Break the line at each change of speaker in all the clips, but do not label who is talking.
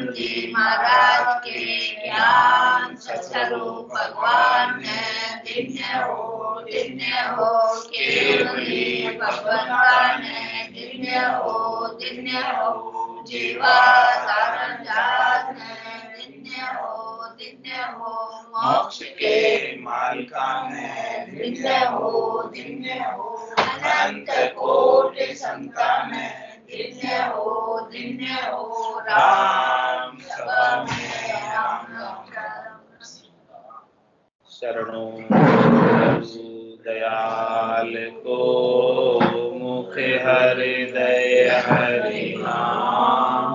जी महाराज के ज्ञान सत्स्वरूप भगवान ने दिव्य हो केवली भगवंता ने दिव्य हो जीवा सारण जात ने दिव्य हो मोक्ष के मालिका ने दिव्य हो अनंत कोटि संतान दिव्य हो राम सभा में राम
शरणों दयाल को मुख हृदय हरि नाम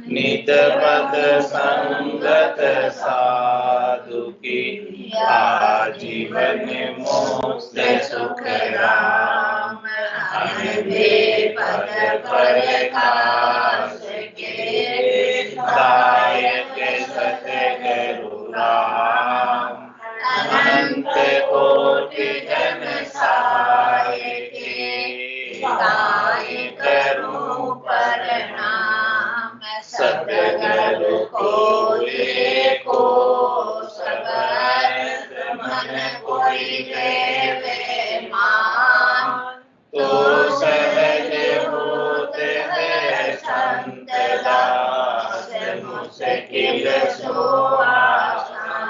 नित पद संगत साधु की आजीवन मोक्ष सुख राम
पद प्रकाश के
दायक सतगुरु राम अनंत कोटि जन सहायके
गाय करूं प्रणाम सतगुरु को एको सगत मन कोई देवे मान
तो सहज होत है संत दास
मुश्किल सो आसान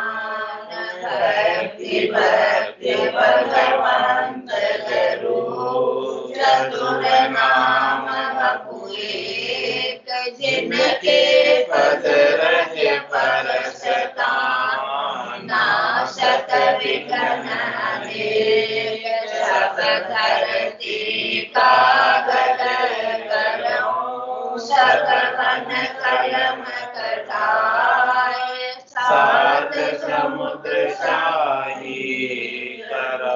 भक्ति भगवंत गुरु चतुर नाम बपु एक जिनके पद रहे परसता नाशत विघ्न अनेक सब धरती कागज करो सकवन कलम कटाए
सात समुद्र शाही करो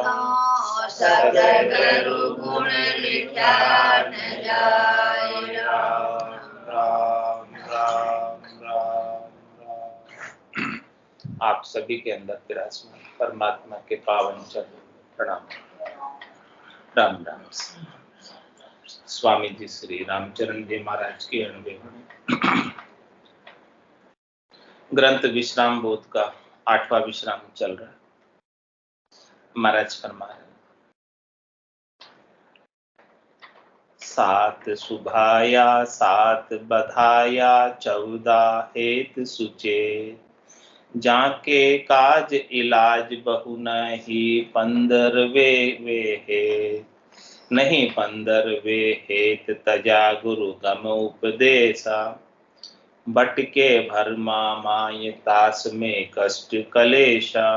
सतगुरु गुण लिखा न जाए
राम राम राम राम राम। आप सभी के अंदर विराजमान परमात्मा के पावन चरण प्रणाम। राम राम। स्वामी जी श्री रामचरण जी महाराज की अनुभव ग्रंथ विश्राम बोध का 8वां विश्राम चल रहा है। महाराज फरमा रहे सात सुभाया सात बधाया 14 हेत सुचेत जाके काज इलाज बहु नहीं 15वें वे हेत नहीं 15वें हेत तजा गुरु गम उपदेशा बटके भरमा माय तास में कष्ट कलेशा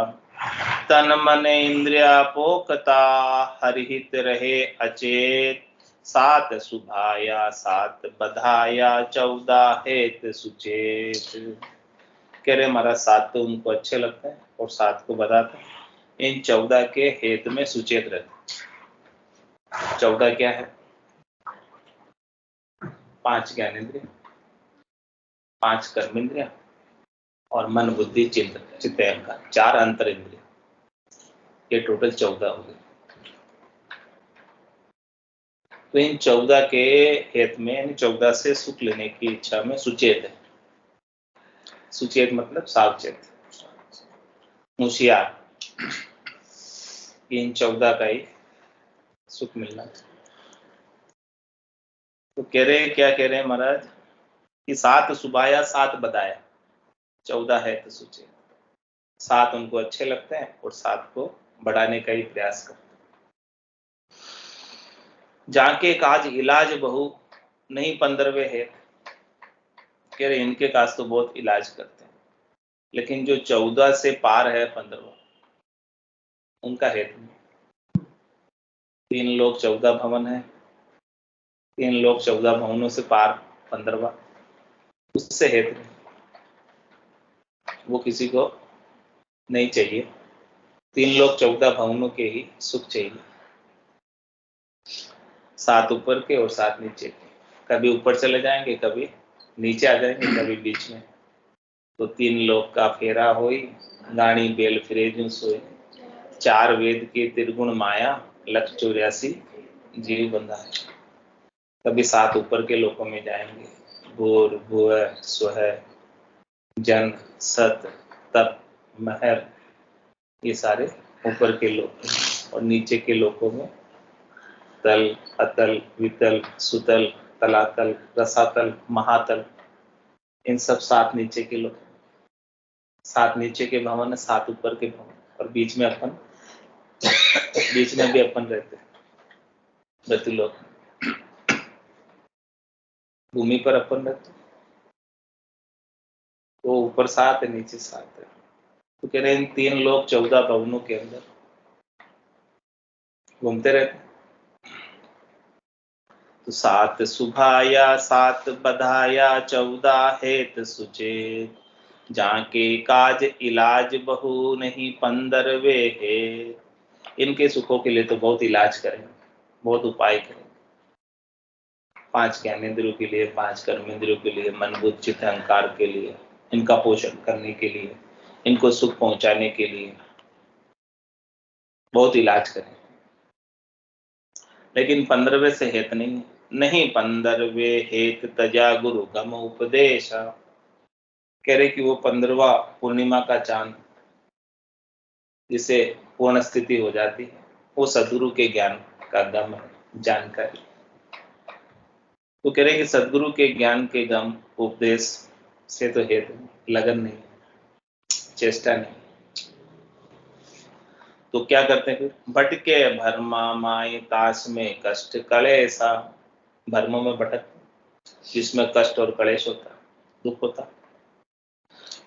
तन मन इंद्रिया पोकता हरिहित रहे अचेत सात सुभाया सात बधाया 14 हेत सुचेत। कह रहे महाराज सात तो उनको अच्छे लगते हैं और सात को बताते हैं। इन 14 के हेत में सुचेत रहते। 14 क्या है? 5 ज्ञानेंद्रिय, 5 कर्मेंद्रिय और मन बुद्धि चित्त अहंकार, 4 अंतर इंद्रिय, ये टोटल 14 हो गए। तो इन 14 के हेत में, इन 14 से सुख लेने की इच्छा में सुचेत है। सुचेत मतलब सावचेत, होशियार। इन 14 का ही सुख मिलना। तो कह रहे, क्या कह रहे हैं महाराज कि 7 सुभाया 7 बधाया 14 है तो सुचेत। 7 उनको अच्छे लगते हैं और 7 को बढ़ाने का ही प्रयास करते हैं। जाके काज इलाज बहु नहीं 15वें है। कह रहे इनके काज तो बहुत इलाज करते हैं, लेकिन जो 14 से पार है 15वां, उनका हेतु नहीं। 3 लोग 14 भवन है, 3 लोग 14 भवनों से पार 15वां, उससे हेतु नहीं, वो किसी को नहीं चाहिए। 3 लोग 14 भवनों के ही सुख चाहिए, 7 ऊपर के और 7 नीचे के। कभी ऊपर चले जाएंगे, कभी नीचे आ जाएंगे, कभी बीच में। तो 3 लोग का फेरा होई, गाड़ी बेल फिरे जूं सोए। 4 वेद की त्रिगुण माया, 184 जीव बंधा है। कभी 7 ऊपर के लोकों में जाएंगे, भूर भुव स्वः जन, सत, तप, महर, ये सारे ऊपर के लोक हैं। और नीचे के लोकों में तल, अतल, वितल, सुतल, तलातल, रसातल, महातल, इन सब 7 नीचे के लोक। 7 नीचे के भवन, 7 ऊपर के भवन, और बीच में भी अपन रहते हैं मृत्युलोक। भूमि पर अपन रहते, तो ऊपर 7 है, नीचे 7 है। तो कह रहे हैं इन 3 लोक 14 भवनों के अंदर घूमते रहते हैं। तो 7 सुभाया 7 बधाया 14 हेत सुचेत, जाके काज इलाज बहु नहीं 15वे है। इनके सुखों के लिए तो बहुत इलाज करें, बहुत उपाय करें। 5 ज्ञानेंद्रियों के लिए, 5 कर्मेंद्रियों के लिए, मन बुद्धि चित्त अहंकार के लिए, इनका पोषण करने के लिए, इनको सुख पहुंचाने के लिए बहुत इलाज करें। लेकिन 15वें से हेत नहीं 15वें हेत तजा गुरु गम उपदेश। कह रहे कि वो 15वां पूर्णिमा का चांद जिसे पूर्ण स्थिति हो जाती है, वो सदगुरु के ज्ञान का गम है, जानकारी। तो कह रहे कि सदगुरु के ज्ञान के गम उपदेश से तो हेतु लगन नहीं, चेष्टा नहीं। तो क्या करते हैं फिर? भटके भरमा माई ताश में कष्ट कलेसा। भर्मों में भटक, जिसमें कष्ट और कलेश होता, दुख होता।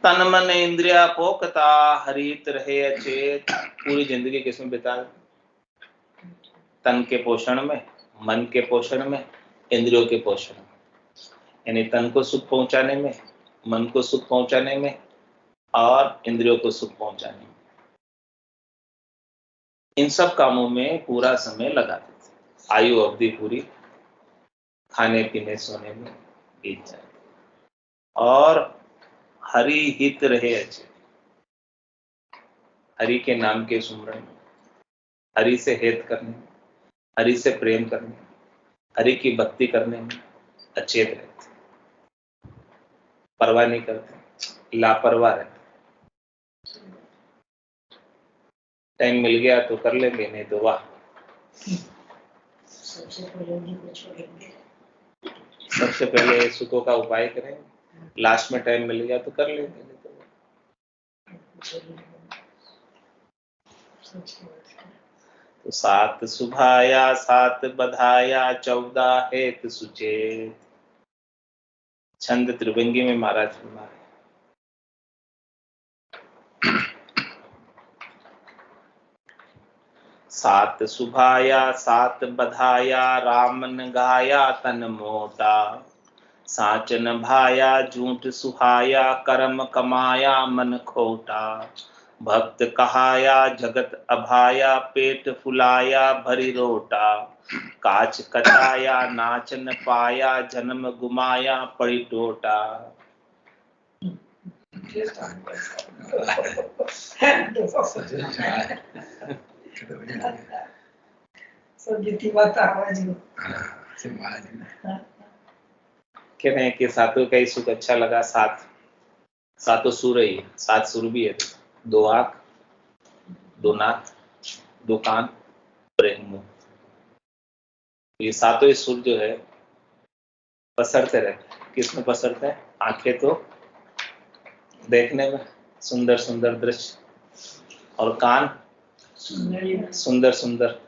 तन मन इंद्रिया पोकता हरित रहे अचेत। पूरी जिंदगी किसमें बिता? तन के पोषण में, मन के पोषण में, इंद्रियों के पोषण में। यानी तन को सुख पहुंचाने में, मन को सुख पहुंचाने में, और इंद्रियों को सुख पहुंचाने में। इन सब कामों में पूरा समय लगा देते, आयु अवधि पूरी खाने पीने सोने में बीत जाए। और हरि हित रहे अच्छे, हरि के नाम के सुमरण में, हरि से हेत करने में, हरि से प्रेम करने में, हरि की भक्ति करने में अचेत रहते, परवाह नहीं करते, लापरवाह रहते। टाइम मिल गया तो कर लेंगे, नहीं तो वाह। सबसे पहले सुखों का उपाय करेंगे, लास्ट में टाइम मिल गया तो कर लेंगे, नहीं तो तो 7 सुभाया 7 बधाया 14 हेत सुचेत। छंद त्रिभंगी में महाराज फरमा रहे, 7 सुभाया 7 बधाया रामन गाया तन मोटा। साचन भाया झूठ सुहाया कर्म कमाया मन खोटा। भक्त कहाया जगत अभाया पेट फुलाया भरी रोटा। काच कचाया नाच न पाया जन्म गुमाया पड़ी टोटा। कह रहे हैं कि सातों का ही सुख अच्छा लगा। 7 सुर ही, 7 सुर भी है, 2 आंख, 2 नाक, 2 कान और 1 मुंह। ये 7 ही सुर जो है पसरते रहते हैं। किसमें पसरते हैं? आंखें तो देखने में सुंदर सुंदर दृश्य, और कान सुंदर सुंदर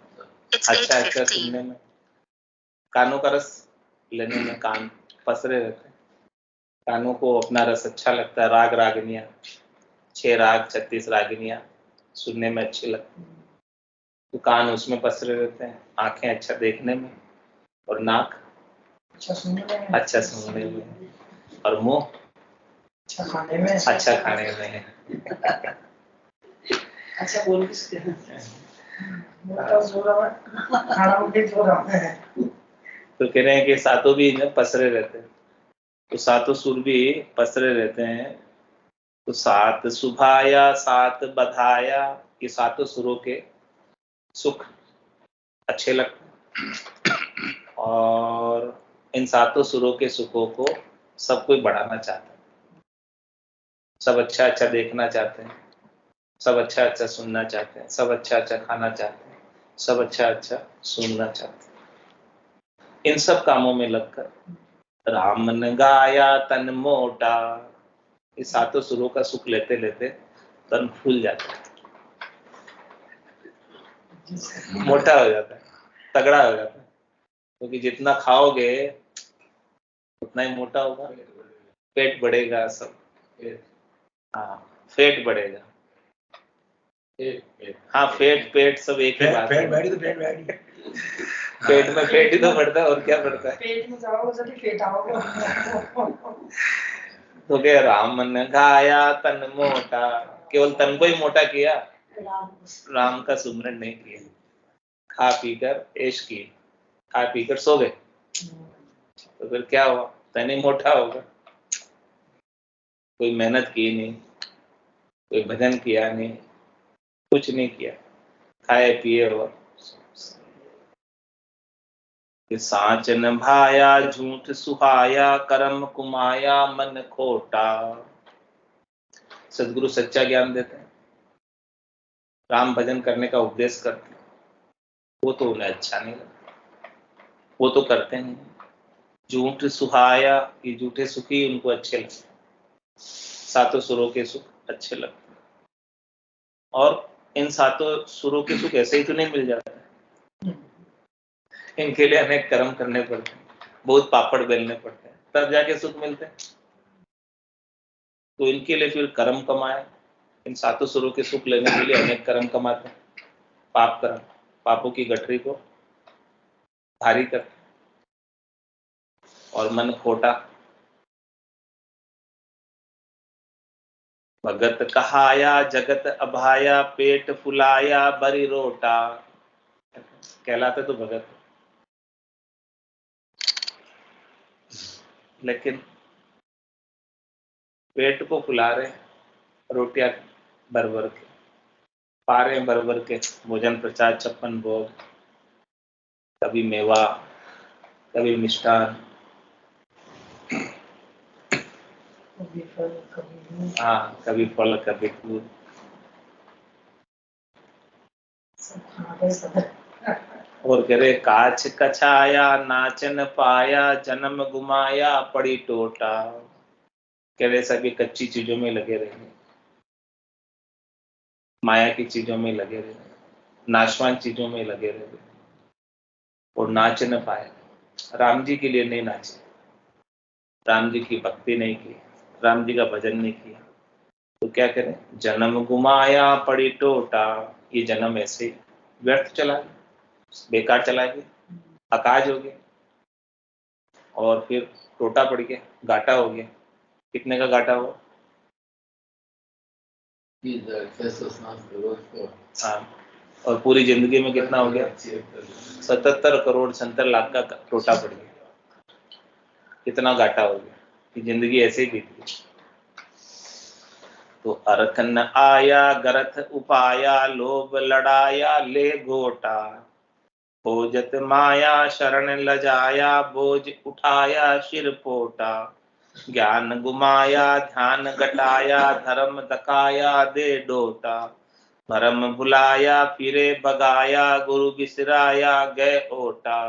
अच्छा अच्छा सुनने में, कानों का रस लेने में कान पसरे रहते हैं। कानों को अपना रस अच्छा लगता है, राग रागिनियां, 6 राग 36 रागिनियां सुनने में अच्छी लगती है, तो कान उसमें पसरे रहते हैं। आंखें अच्छा देखने में, और नाक अच्छा सुनने में, और मुंह अच्छा खाने में है। अच्छा बोल किसके तो कह रहे हैं कि 7 भी पसरे रहते हैं, तो 7 सुर भी पसरे रहते हैं। तो 7 सुभाया 7 बधाया, ये 7 सुरों के सुख अच्छे लगते हैं, और इन 7 सुरों के सुखों को सब कोई बढ़ाना चाहता है। सब अच्छा अच्छा देखना चाहते हैं, सब अच्छा अच्छा सुनना चाहते हैं, सब अच्छा अच्छा खाना चाहते हैं, सब अच्छा अच्छा सुनना चाहते हैं। इन सब कामों में लगकर राम मन गाया तन मोटा, इस सातों सुरों का सुख लेते लेते तन फूल जाता है, मोटा हो जाता है, तगड़ा हो जाता है। क्योंकि जितना खाओगे उतना ही मोटा होगा, पेट बढ़ेगा सब। हाँ, फेट बढ़ेगा। हाँ, फेट पेट सब एक ही बात है। पेट में फेट ही तो बढ़ता है, और क्या बढ़ता है?
पेट में जाओगे तो फेट आओगे।
तो क्या, राम मन गाया तन मोटा, केवल तन को ही मोटा किया, राम का सुमरन नहीं किया। खा पीकर ऐश की, खा पीकर सो गए, तो फिर क्या हुआ? तन ही मोटा होगा। कोई मेहनत की नहीं, कोई भजन किया नहीं, कुछ नहीं किया, खाए पिए और साच न भाया झूठ सुहाया, कर्म कुमाया मन खोटा। सदगुरु सच्चा ज्ञान देते हैं, राम भजन करने का उपदेश करते हैं, वो तो उन्हें अच्छा नहीं लगता, वो तो करते नहीं। झूठ सुहाया, ये झूठे सुखी उनको अच्छे लगते, सातों सुरों के सुख अच्छे लगते हैं। और इन सातों सुरों के सुख ऐसे ही तो नहीं मिल जाते, इनके लिए अनेक कर्म करने पड़ते हैं, बहुत पापड़ बेलने पड़ते हैं, तब जाके सुख मिलते हैं। तो इनके लिए फिर कर्म कमाए, इन सातों सुरों के सुख लेने के लिए अनेक कर्म कमाते हैं। पाप कर्म, पापों की गठरी को भारी करते, और मन खोटा। भगत कहाया जगत अभाया, पेट फुलाया बरी रोटा। कहलाते तो भगत, लेकिन पेट को फुला रहे, रोटियां भर भर के पा रहे, भर भर के भोजन प्रसाद 56 भोग, कभी मेवा, कभी मिष्ठान, हाँ, कभी फल, कभी दूध। और कह रहे काछ कछाया नाचन पाया, जन्म गुमाया पड़ी टोटा। कह रहे सभी कच्ची चीजों में लगे रहेंगे, माया की चीजों में लगे रहे, नाशवान चीजों में लगे रहे, और नाच न पाए। राम जी के लिए नहीं नाचे, राम जी की भक्ति नहीं की, राम जी का भजन नहीं किया, तो क्या करें? जन्म गुमाया पड़ी टोटा। ये जन्म ऐसे व्यर्थ चला गया, बेकार चला गया, अकाज हो गया, और फिर टोटा पड़ गया, घाटा हो गया। कितने का घाटा हुआ? हाँ, और पूरी जिंदगी में कितना हो गया? 77 करोड़ 76 लाख का टोटा पड़ गया। कितना घाटा हो गया कि जिंदगी ऐसे ही बीत गई। तो अर्थ न आया गरथ उपाया, लोभ लड़ाया ले घोटा। खोजत माया शरण लजाया, बोझ उठाया सिर पोटा। ज्ञान गुमाया ध्यान घटाया, धर्म दकाया दे डोटा। भरम भुलाया फिरे बगाया, गुरु बिसराया गए ओटा।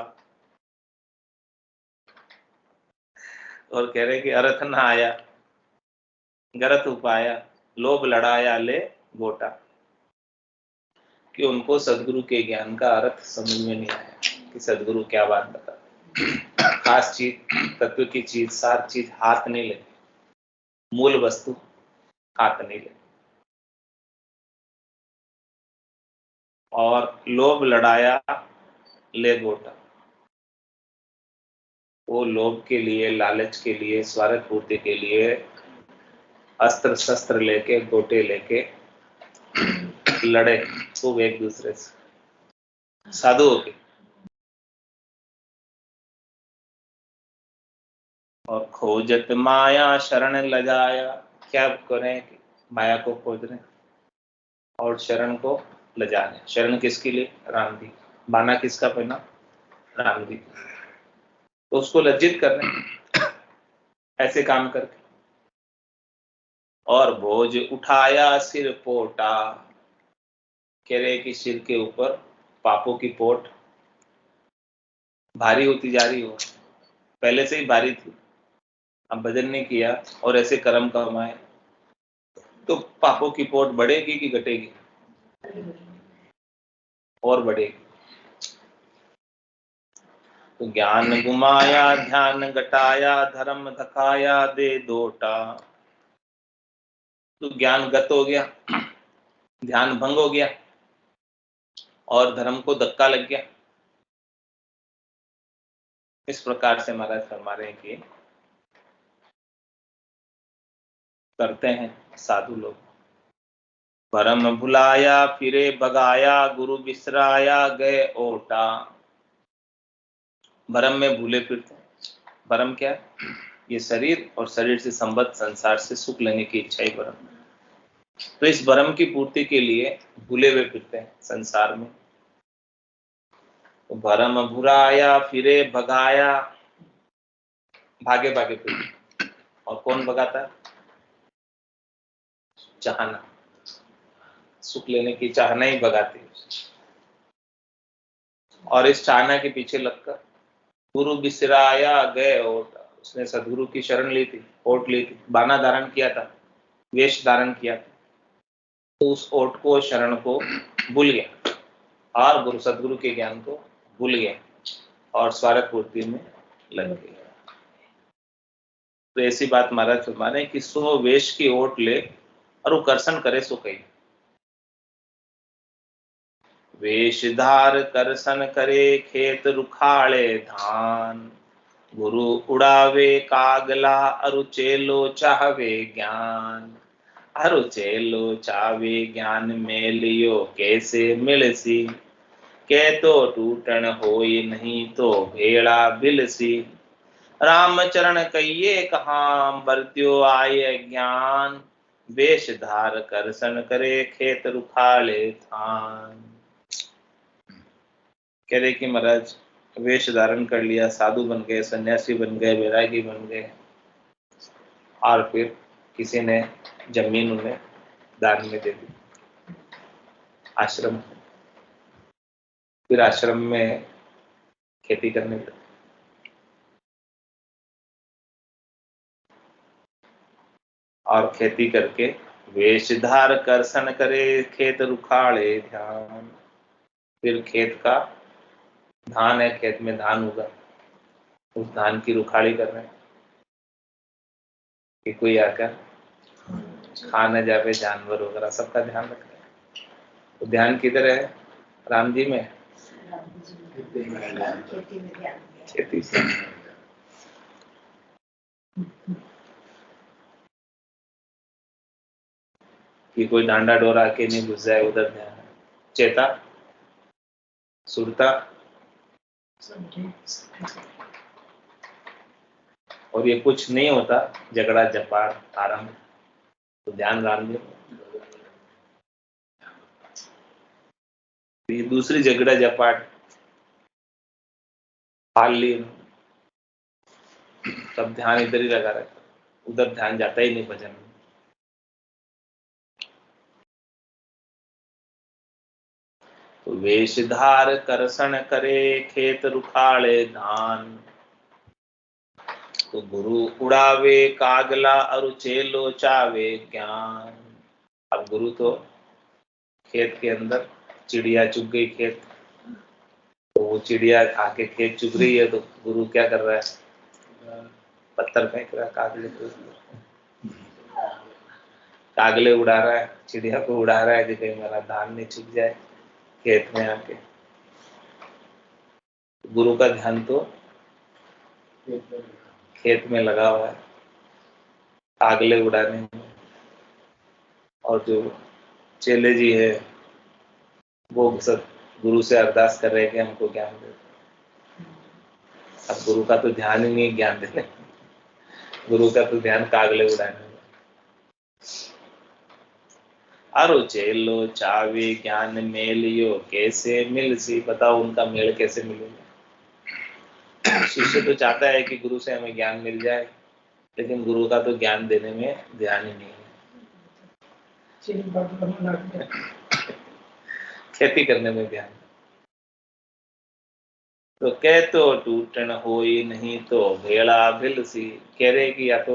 और कह रहे कि अर्थ न आया गरथ उपाया, लोभ लड़ाया ले गोटा। कि उनको सदगुरु के ज्ञान का अर्थ समझ में नहीं आया कि सदगुरु क्या बात बता। खास चीज, तत्व की चीज, सार चीज हाथ नहीं लगी, मूल वस्तु हाथ नहीं लगी। और लोभ लड़ाया ले गोटा, वो लोभ के लिए, लालच के लिए, स्वार्थ पूर्ति के लिए अस्त्र शस्त्र लेके, गोटे लेके लड़े खूब एक दूसरे से, साधु होके। और खोजत माया शरण लजाया, क्या करें? माया को खोज रहे और शरण को लजा रहे। शरण किसके लिए? राम जी। बाना किसका पहना? राम जी। तो उसको लज्जित कर रहे हैं ऐसे काम करके। और बोझ उठाया सिर पोटा। कह रहे कि सिर के ऊपर पापों की पोट भारी होती जा रही हो, पहले से ही भारी थी, अब भजन नहीं किया और ऐसे कर्म कमाए तो पापों की पोट बढ़ेगी कि घटेगी? और बढ़ेगी। तो ज्ञान गुमाया ध्यान घटाया धर्म धकाया दे दोटा। तो ज्ञान गत हो गया, ध्यान भंग हो गया और धर्म को धक्का लग गया। इस प्रकार से महाराज फरमा रहे हैं कि करते हैं साधु लोग। भरम भुलाया फिरे बगाया गुरु बिसराया गए ओटा। भरम में भूले फिरते हैं। भरम क्या है? ये शरीर और शरीर से संबद्ध संसार से सुख लेने की इच्छा ही भरम है। तो इस भरम की पूर्ति के लिए भूले हुए फिरते हैं संसार में। तो भरम भुलाया फिरे भगाया, भागे भागे फिरते। और कौन भगाता है? चाहना, सुख लेने की चाहना ही भगाती है। और इस चाहना के पीछे लगकर गुरु बिसराया गए ओट। उसने सदगुरु की शरण ली थी, ओट ली थी, बाना धारण किया था, वेश धारण किया था, तो उस ओट को, शरण को भूल गया और गुरु सदगुरु के ज्ञान को भूल गया और स्वार्थ पूर्ति में लग गया। तो ऐसी बात महाराज फरमाने कि सो वेश की ओट ले और वो कर्षण करे सो कही। वेशधार करसन करे खेत रुखाड़े धान। गुरु उड़ावे कागला अरु चेलो चाहवे ज्ञान। अरु चेलो चाहवे ज्ञान मेलियो कैसे मिलसी। के तो टूटन होई नहीं तो भेड़ा बिलसी। रामचरण कहिए कहाँ बरत्यो आए ज्ञान। वेशधार करसन करे खेत रुखाड़े धान। कह रहे कि महाराज वेश धारण कर लिया, साधु बन गए, सन्यासी बन गए, वैरागी बन गए और फिर किसी ने जमीन उन्हें दान में दे दी, आश्रम। फिर आश्रम में खेती करने लगे और खेती करके वेशधार करसन करे खेत रुखाड़े ध्यान। फिर खेत का धान है, खेत में धान होगा, उस धान की रुखाड़ी कर रहे हैं कि कोई आकर खा न जावे, जानवर वगैरह सबका ध्यान रख रहे हैं। तो ध्यान किधर है? राम जी में, खेती से। कि कोई डांडा डोरा के नहीं घुस जाए, उधर ध्यान है। चेता सुरता और ये कुछ नहीं होता, झगड़ा झपाड़ आराम, तो ध्यान राम जी। ये दूसरी झगड़ा झपाट पाल ली, तब ध्यान इधर ही लगा रहता, उधर ध्यान जाता ही नहीं भजन में। तो वेशधार करसन करे खेत रुखाड़े धान। तो गुरु उड़ावे कागला अरु चेलो चावे ज्ञान। अब गुरु तो खेत के अंदर चिड़िया चुग गई खेत, तो वो चिड़िया आके खेत चुग रही है, तो गुरु क्या कर रहा है? पत्थर फेंक रहा है कागले को, कागले उड़ा रहा है, चिड़िया को उड़ा रहा है कि कहीं मेरा धान नहीं चुग जाए खेत में आके। गुरु का ध्यान तो खेत में लगा हुआ है, कागले उड़ाने में। और जो चेले जी है वो सब गुरु से अरदास कर रहे हैं कि हमको ज्ञान दे। अब गुरु का तो ध्यान ही नहीं ज्ञान देने, गुरु का तो ध्यान कागले उड़ाने में। अरु चेलो चावे ज्ञान मेलियो कैसे मिलसी। बताओ उनका मेल कैसे मिलेगा? शिष्य तो चाहता है कि गुरु से हमें ज्ञान मिल जाए, लेकिन गुरु का तो ज्ञान देने में ध्यान ही नहीं है।
चीनी बर्तन बनने लग गया।
खेती करने में ध्यान। तो कह तो टूटन होई नहीं तो भेड़ा भिल सी। कह रहे कि या तो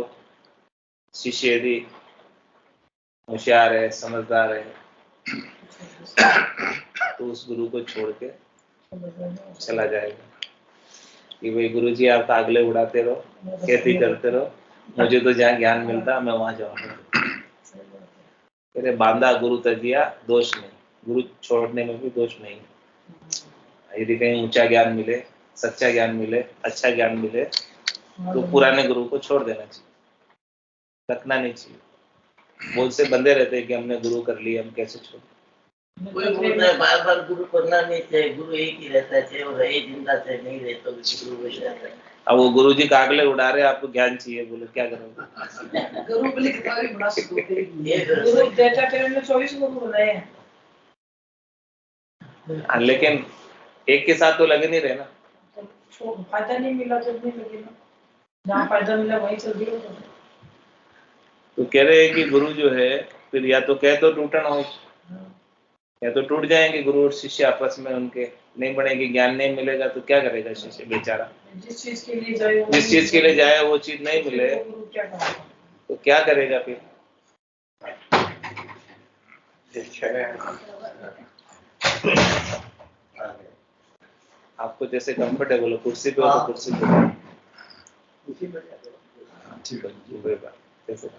शिष्य यदि होशियार है, समझदार है, तो उस गुरु को छोड़ के चला जाएगा कि भाई गुरुजी आप आगले उड़ाते रहो, खेती करते रहो, मुझे तो जहाँ ज्ञान मिलता मैं वहां जाऊंगा। अरे बांधा गुरु तजिया दोष नहीं, गुरु छोड़ने में भी दोष नहीं। यदि कहीं ऊंचा ज्ञान मिले, सच्चा ज्ञान मिले, अच्छा ज्ञान मिले, तो पुराने गुरु को छोड़ देना चाहिए, रखना नहीं चाहिए। बहुत से बंदे रहते हैं कि हमने गुरु कर लिया, हम कैसे छोड़।
कोई बोलता है बार बार गुरु करना नहीं चाहिए, गुरु एक ही रहता है, और रहे जिंदा से नहीं रहे तो गुरु वही रहता है।
अब वो गुरु जी कागले उड़ा रहे, आपको ज्ञान चाहिए, बोले क्या करोगे।
गुरु बलि किताबी बना सकते हैं।
ये
गुरु डेटा ट्रेन में 24 गुरु बनाए हैं।
हाँ, लेकिन एक के साथ तो लगे नहीं रहे ना।
तो फायदा नहीं मिला तो नहीं लगेगा, जहाँ फायदा मिला वहीं चल दिया।
तो कह रहे हैं कि गुरु जो है फिर या तो कह तो टूटना हो, या तो टूट जाएंगे गुरु और शिष्य आपस में, उनके नहीं बनेगी, ज्ञान नहीं मिलेगा तो क्या करेगा शिष्य बेचारा।
जिस चीज के लिए जाए
वो चीज नहीं मिले तो क्या करेगा फिर। आपको जैसे कंफर्टेबल हो, कुर्सी पे हो तो कुर्सी पे जैसे।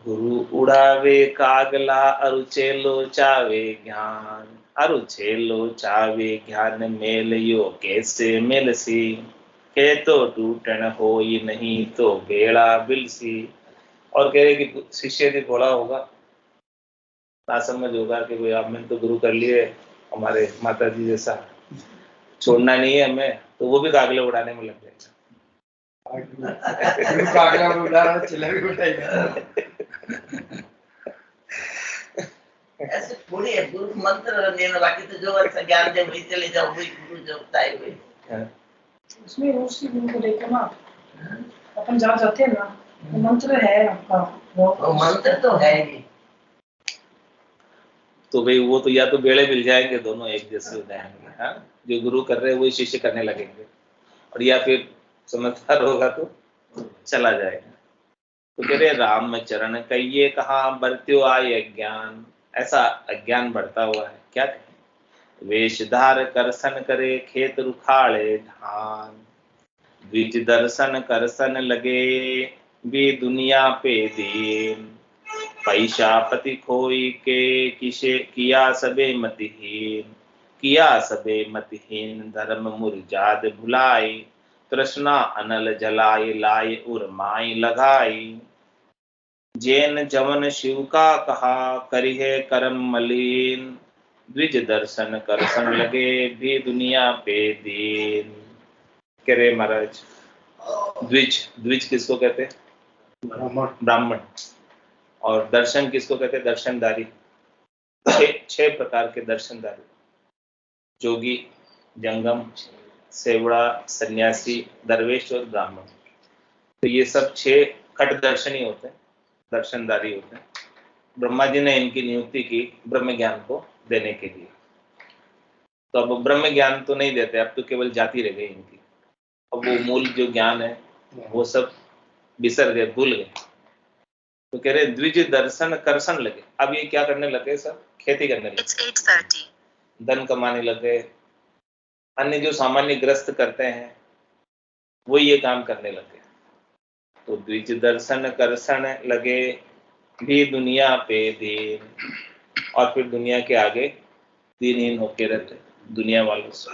गुरु उड़ावे कागला अरुचेलो चावे ज्ञान, अरुचेलो चावे ज्ञान मेल यो कैसे मिलसी। के तो टूटन होई नहीं तो बेड़ा बिलसी। और कह रहे कि शिष्य यदि घोड़ा होगा, ना समझ होगा कि भाई आपने तो गुरु कर लिए हमारे माता जी जैसा, छोड़ना नहीं है हमें, तो वो भी कागले उड़ाने में लग जाएगा।
ऐसे थोड़ी है, गुरु मंत्र लेना, बाकी तो जो अच्छा ज्ञान दे वही चले जाओ, वही गुरु जो बताए हुए।
उसमें उसकी गुरु को देखो ना, अपन जहाँ जाते हैं ना, वो मंत्र है आपका, वो
मंत्र तो है ही।
तो भाई वो तो या तो बेड़े मिल जाएंगे, दोनों एक जैसे हो जाएंगे। हाँ, जो गुरु कर रहे हैं वही शिष्य करने लगेंगे, और या फिर समझदार होगा तो चला जाएगा। तो कह रहे राम चरण कहिए कहाँ बरत्यो आय अज्ञान। ऐसा अज्ञान बढ़ता हुआ है, क्या कहें। वेशधार करसन करे खेत रुखाड़े धान, द्विज दर्शन करसन लगे भी दुनिया पे दीन। पैसा पति खोई के किसे किया सबे मतिहीन, किया सबे मतिहीन धर्म मुरजाद भुलाई। तृष्णा अनल जलाए लाए उर्माई लगाई। जैन जमन शिव का कहा करिहे कर्म मलिन, द्विज दर्शन करसन लगे भी दुनिया पे दीन। करे महाराज, द्विज, द्विज किसको कहते हैं, ब्राह्मण। और दर्शन किसको कहते हैं, दर्शनदारी। छह प्रकार के दर्शनदारी, जोगी, जंगम, सेवड़ा, सन्यासी, दरवेश और ब्राह्मण। तो ये सब छह खट दर्शनी होते हैं, दर्शनदारी होते हैं। ब्रह्मा जी ने इनकी नियुक्ति की ब्रह्म ज्ञान को देने के लिए। तो अब ब्रह्म ज्ञान तो नहीं देते, अब तो केवल जाति रह गई इनकी। अब वो मूल जो ज्ञान है वो सब बिसर गए, भूल गए। तो कह रहे द्विज दर्शन करसन लगे। अब ये क्या करने लगे, सब खेती करने लगे, धन कमाने लगे। अन्य जो सामान्य ग्रस्त करते हैं वो ये काम करने लगे। तो द्विज दर्शन करसन लगे भी दुनिया पे दीन, और फिर दुनिया के आगे दीनहीन होके रहते दुनिया वालों से।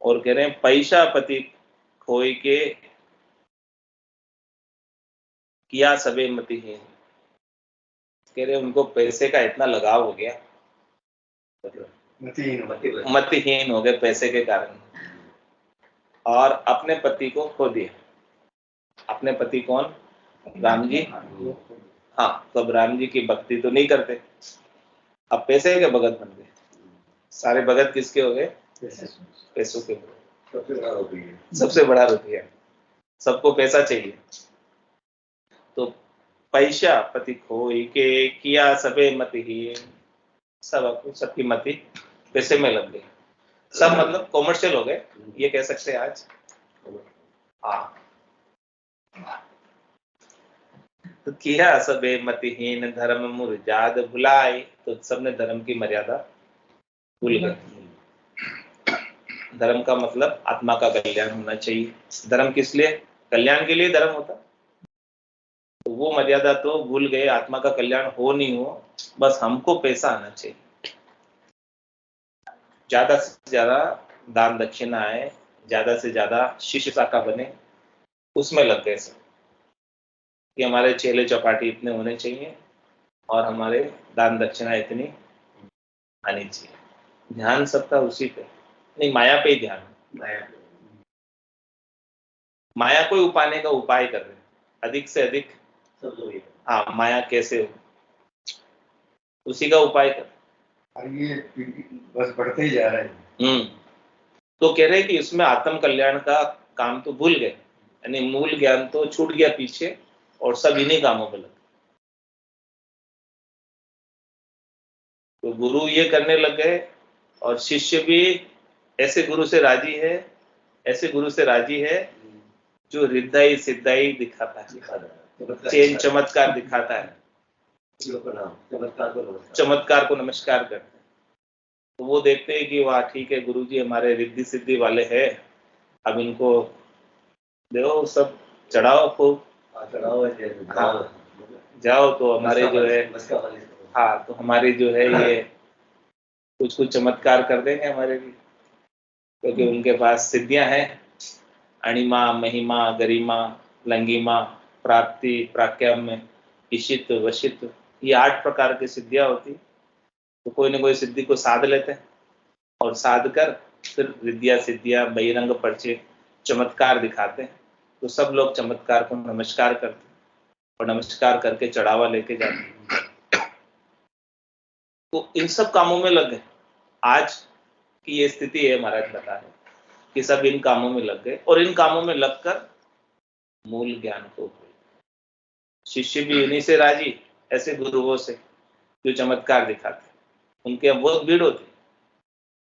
और कह रहे हैं पैसा पति खोई के किया सबे मतिहीन। कह रहे उनको पैसे का इतना लगाव हो गया, मतिहीन हो गए पैसे के कारण, और अपने पति को खो दिया। अपने पति कौन, राम जी। हाँ, तो अब राम जी की भक्ति तो नहीं करते, अब पैसे के भगत बन गए। सारे भगत किसके हो गए, पैसों के। सबसे बड़ा रुपया, सबको पैसा चाहिए। तो पैसा पति खोई के किया सबे मतिहीन, सबकी मति पैसे में लग गई, सब मतलब कॉमर्शियल हो गए, ये कह सकते हैं आज। हाँ, तो किया सबे मतिहीन धर्म मुरजाद भुलाए, तो सबने धर्म की मर्यादा भूल गए। धर्म का मतलब आत्मा का कल्याण होना चाहिए। धर्म किस लिए? कल्याण के लिए धर्म होता, तो वो मर्यादा तो भूल गए। आत्मा का कल्याण हो नहीं हो, बस हमको पैसा आना चाहिए, ज्यादा से ज्यादा दान दक्षिणा आए, ज्यादा से ज्यादा शिष्य शाखा बने, उसमें लग गए सब कि हमारे चेले चौपाटी इतने होने चाहिए और हमारे दान दक्षिणा इतनी आनी चाहिए। ध्यान सबका उसी पे नहीं, माया पे ही ध्यान है। माया को उपाने का उपाय कर रहे हैं, अधिक से अधिक। हाँ, माया कैसे हो, उसी का उपाय कर।
ये बस बढ़ते ही जा रहे हैं।
तो कह रहे हैं कि इसमें आत्म कल्याण का काम तो भूल गए, यानी मूल ज्ञान तो छूट गया पीछे और सब इन्हीं कामों में लगे। तो गुरु ये करने लग गए और शिष्य भी ऐसे गुरु से राजी है, ऐसे गुरु से राजी है जो रिद्धाई सिद्धाई दिखाता है, चेन चमत्कार दिखाता है, चमत्कार को नमस्कार करते हैं। तो वो देखते हैं कि वाह ठीक है, गुरुजी हमारे रिद्धि सिद्धि वाले हैं, अब इनको देखो सब चढ़ाओ खूब, जाओ तो हमारे जो है, हाँ तो हमारी जो है ये कुछ कुछ चमत्कार कर देंगे हमारे लिए, क्योंकि उनके पास सिद्धियां हैं, अणिमा महिमा गरिमा लंगिमा प्राप्ति प्राक्याम्य ईशित वशित, ये 8 प्रकार की सिद्धियां होती। तो कोई ना कोई सिद्धि को साध लेते हैं और साध कर फिर रिद्धियां सिद्धियां बहिरंग परिचय चमत्कार दिखाते हैं। तो सब लोग चमत्कार को नमस्कार करते हैं और नमस्कार करके चढ़ावा लेके जाते हैं। तो इन सब कामों में लग गए। आज की ये स्थिति है, महाराज बता रहे कि सब इन कामों में लग गए और इन कामों में लगकर मूल ज्ञान को भूल। शिष्य भी इन्हीं से राजी, ऐसे गुरुओं से जो चमत्कार दिखाते। उनके अब बहुत भीड़ होती,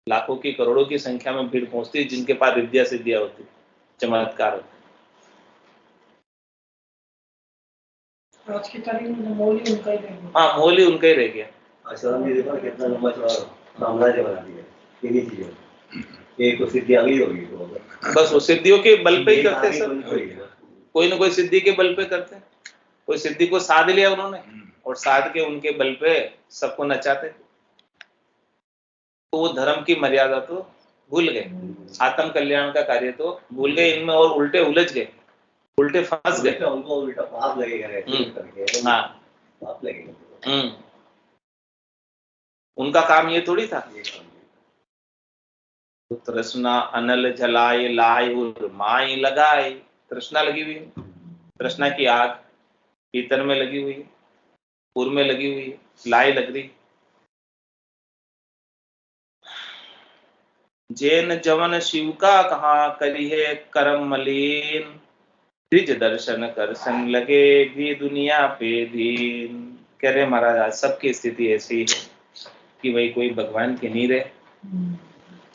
लाखों की करोड़ों की संख्या में भीड़ पहुंचती, जिनके पास विद्या सिद्धियां होती, चमत्कार होते।
आज की तारीख में मोल ही उनका ही रह गया।
हाँ, मोल ही उनका ही रह गया।
आश्रम में देखो कितना लंबा चौड़ा साम्राज्य बना दिया इन्हीं चीजों। एक तो सिद्धि आ गई होगी तो
बस वो सिद्धियों के बल पे ही करते सब, कोई ना कोई सिद्धि के बल पे करते। कोई सिद्धि को साध लिया उन्होंने और साध के उनके बल पे सबको नचाते। तो वो धर्म की मर्यादा तो भूल गए, आत्म कल्याण का कार्य तो भूल गए, इनमें और उल्टे उलझ गए, उल्टे फंस गए।
उनको उल्टा पाप लगेगा।
हाँ,
पाप लगेगा।
उनका काम ये थोड़ी था। तो तृष्णा अनल जलाए लाए और माई लगाए, तृष्णा लगी हुई है, तृष्णा की आग भीतर में लगी हुई है, पुर में लगी हुई है, लाई लग रही। जैन जवन शिव का कहा करी है करम मलिन, द्विज दर्शन करसन लगे भी दुनिया पे दीन। कह रहे महाराज आज सबकी स्थिति ऐसी है कि भाई कोई भगवान के नहीं रहे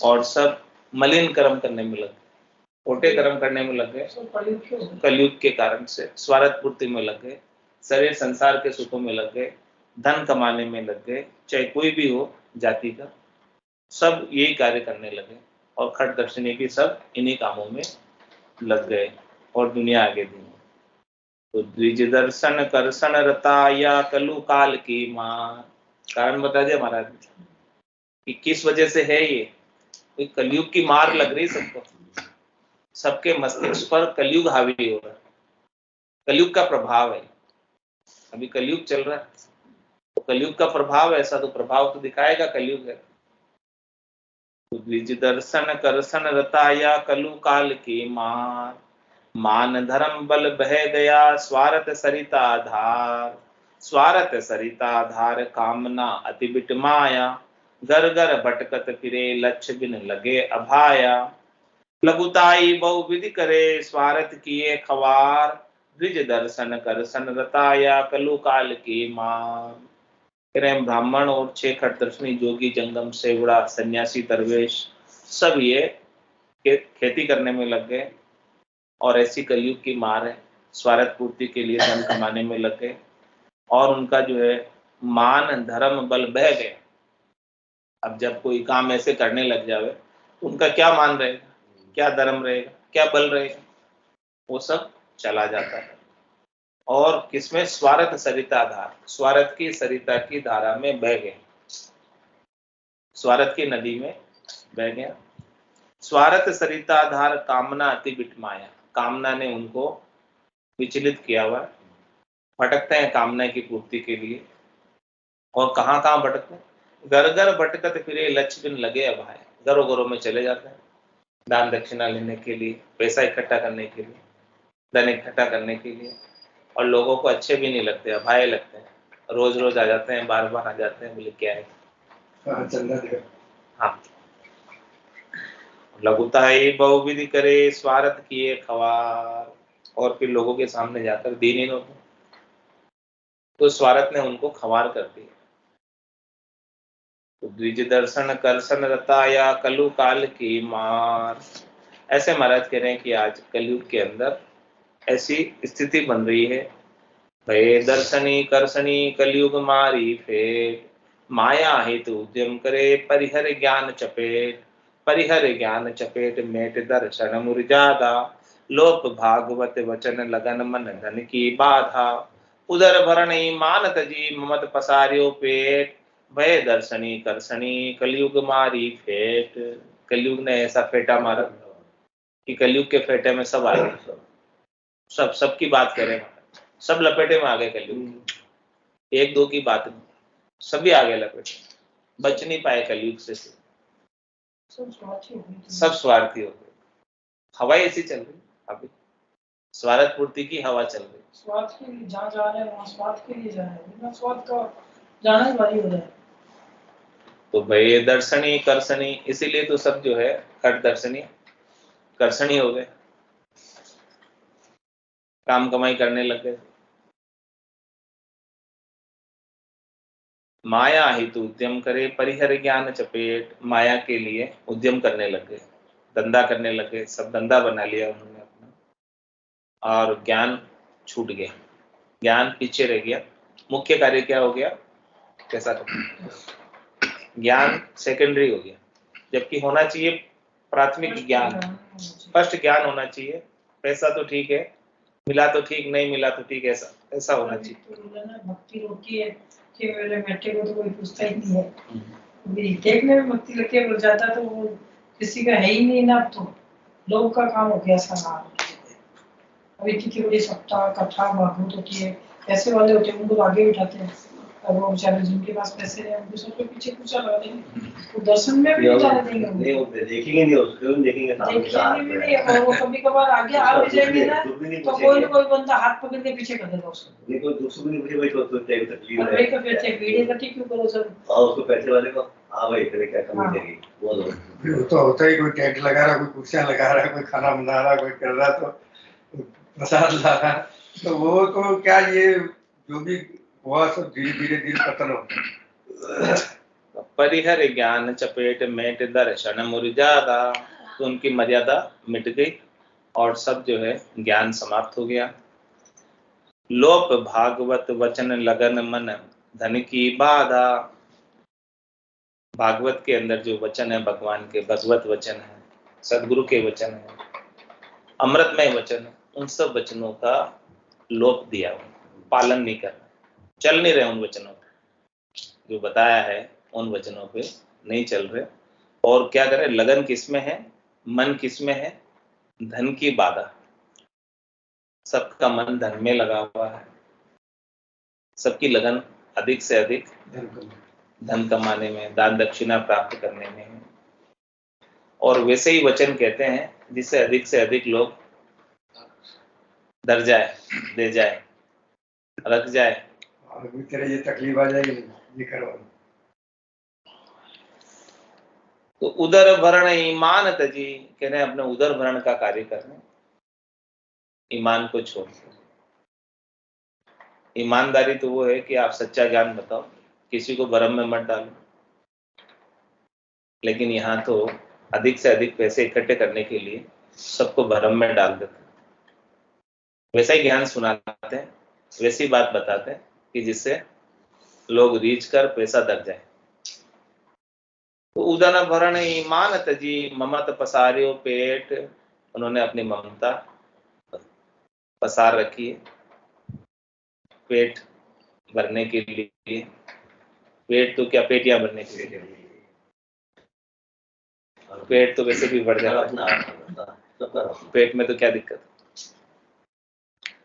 और सब मलिन कर्म करने में लग गए, छोटे कर्म करने में लग गए, कलयुग के कारण से स्वार्थ पूर्ति में लग गए, शरीर संसार के सुखों में लग गए, धन कमाने में लग गए, चाहे कोई भी हो जाति का, सब यही कार्य करने लगे और खट दर्शनी भी सब इन्हीं कामों में लग गए और दुनिया आगे दी। तो द्विज दर्शन करसन रता या कलु काल की मां, कारण बता दिया महाराज कि किस वजह से है ये। कलयुग की मार लग रही सबको, सबके मस्तिष्क पर कलयुग हावी हो रहा है, कलयुग का प्रभाव है। अभी कलयुग चल रहा है तो कलयुग का प्रभाव ऐसा, तो प्रभाव तो दिखाएगा, कलयुग है। तो द्विज दर्शन करसन रताया कलु काल की मार, मान धर्म बल बह गया स्वार्थ सरिता धार, स्वार्थ सरिता धार कामना अति बिट माया, घर घर भटकत फिरे लक्ष्य बिन लगे अभाया, लघुताई बहु विधि करे स्वार्थ किए खवार, द्विज दर्शन करसन रताया कलु काल की मार। कह रहे हैं ब्राह्मण और 6 खटदर्शनी जोगी जंगम सेवड़ा सन्यासी दरवेश सब ये खेती करने में लग गए और ऐसी कलयुग की मार है, स्वार्थ पूर्ति के लिए धन कमाने में लग गए और उनका जो है मान धर्म बल बह गए। अब जब कोई काम ऐसे करने लग जावे तो उनका क्या मान रहेगा, क्या धर्म रहेगा, क्या बल रहेगा, वो सब चला जाता है। और किसमें? स्वार्थ सरिता धार, स्वार्थ की सरिता की धारा में बह गए, स्वार्थ की नदी में बह गया। स्वार्थ सरिता धार कामना अति बिटमाया, कामना ने उनको विचलित किया हुआ, भटकते हैं कामना की पूर्ति के लिए। और कहाँ कहाँ भटकते हैं? घर घर भटकत फिरे लक्ष्य बिन लगे अब है, घरों घरों में चले जाते हैं दान दक्षिणा लेने के लिए, पैसा इकट्ठा करने के लिए, धन इकट्ठा करने के लिए, और लोगों को अच्छे भी नहीं लगते, अभाए लगते हैं, रोज रोज आ जाते हैं, बार बार आ जाते हैं, बोले क्या है। हाँ, लघुताई बहुविधि करे स्वार्थ किए खवार, और फिर लोगों के सामने जाकर दीनहीन होते, तो स्वार्थ ने उनको खवार कर दिया। तो द्विज दर्शन करसन रताया कलु काल की मार। ऐसे महाराज कह रहे हैं कि आज कलयुग के अंदर ऐसी स्थिति बन रही है, भय दर्शनी करसनी कलयुग मारी फेर, माया हेतु उद्यम करे परिहर ज्ञान चपेट, परिहर ज्ञान चपेट मेट दर्शन मुरजादा, लोप भागवत वचन लगन मन धन की बाधा, उदर भरणी मान तजी ममत पसार्यो पेट, भय दर्शनी करसनी कलयुग मारी फेट। कलयुग ने ऐसा फेटा मारा कि कलयुग के फेटे में सब आ गए, सबकी बात करें, सब लपेटे में आ गए कलयुग, एक दो की बात नहीं, सभी आ गए लपेटे, बच नहीं पाए कलयुग से, सब स्वार्थी हो गए। हवा ऐसी चल रही अभी, स्वार्थ पूर्ति की हवा चल रही,
स्वार्थ के लिए जहाँ जा रहे हैं वहाँ स्वार्थ के लिए जा रहे हैं, बिना स्वार्थ का जाना ही भारी हो जाए।
तो भय दर्शनी करसनी, इसीलिए तो सब जो है खट दर्शनी करसनी हो गए, काम कमाई करने लग गए। माया हेतु उद्यम करे परिहर ज्ञान चपेट, माया के लिए उद्यम करने लग गए, धंधा करने लग गए, सब धंधा बना लिया उन्होंने अपना, और ज्ञान छूट गया, ज्ञान पीछे रह गया। मुख्य कार्य क्या हो गया? कैसा ज्ञान सेकेंडरी हो गया, जबकि होना चाहिए प्राथमिक ज्ञान, फर्स्ट ज्ञान होना चाहिए। पैसा तो ठीक है, मिला तो ठीक, नहीं मिला तो ठीक, ऐसा ऐसा होना चाहिए।
भक्ति रोकी है कि मेरे बेटे को तो कोई पूछता ही नहीं है, देखने में भक्ति लगे बोल जाता तो वो किसी का है ही नहीं ना, तो लोग का काम हो गया सारा। अभी कितनी बड़ी सप्ताह कथा भागवत होती है, पैसे वाले होते हैं उनको आगे बिठाते हैं, और वो बेचारे जिनके पास पैसे हैं उनको सबके पीछे पूछा लगा देंगे, तो दर्शन में भी नहीं जाने देंगे,
नहीं वो देखेंगे नहीं, उसको देखेंगे सामने
देखेंगे भी नहीं। और वो कभी कभार आगे आ भी जाएंगे ना तो कोई ना कोई बंदा हाथ पकड़ के पीछे कर देगा उसको,
नहीं कोई दूसरों नहीं पूछे भाई तो तकलीफ
और
है,
भाई का पैसे वीडियो इकट्ठी क्यों करो सर,
और उसको पैसे वाले को हाँ भाई तेरे क्या कमी चाहिए बोलो।
वो तो होता ही, कोई टेंट लगा रहा, कोई कुर्सियां लगा रहा, कोई खाना बना रहा, कोई कर रहा, तो प्रसाद ला रहा, तो वो तो क्या ये जो भी हुआ सब धीरे धीरे पतन हो।
परिहर ज्ञान चपेट मेट दर्शन मुरजादा, तो उनकी मर्यादा मिट गई और सब जो है ज्ञान समाप्त हो गया। लोप भागवत वचन लगन मन धन की बाधा, भागवत के अंदर जो वचन है भगवान के, भगवत वचन है, सदगुरु के वचन है, अमृतमय वचन है, उन सब वचनों का लोप दिया, पालन नहीं कर रहे, चल नहीं रहे उन वचनों पे, जो बताया है उन वचनों पे नहीं चल रहे। और क्या करें? लगन किसमें है? मन किसमें है? धन की बाधा, सबका मन धन में लगा हुआ है, सबकी लगन अधिक से अधिक धन कमाने में, दान दक्षिणा प्राप्त करने में है। और वैसे ही वचन कहते हैं जिससे अधिक से अधिक लोग डर जाए, दे जाए, रख जाए,
तेरे ये तकलीफ आ जाएगी, ये करवा।
तो उदर भरण ईमान तजी, कह रहे हैं अपने उदर भरण का कार्य करने, ईमान को छोड़, ईमानदारी तो वो है कि आप सच्चा ज्ञान बताओ, किसी को भरम में मत डालो। लेकिन यहाँ तो अधिक से अधिक पैसे इकट्ठे करने के लिए सबको भरम में डाल देते हैं। वैसा ही ज्ञान सुनाते हैं, वैसी बात बताते हैं कि जिससे लोग रीच कर पैसा दब जाए। तो उदन भरण ईमान तजी ममत पसारियो पेट, उन्होंने अपनी ममता पसार रखी है पेट भरने के लिए। पेट तो क्या, पेटियां भरने के लिए। पेट तो वैसे भी बढ़ जाता है, पेट में तो क्या दिक्कत।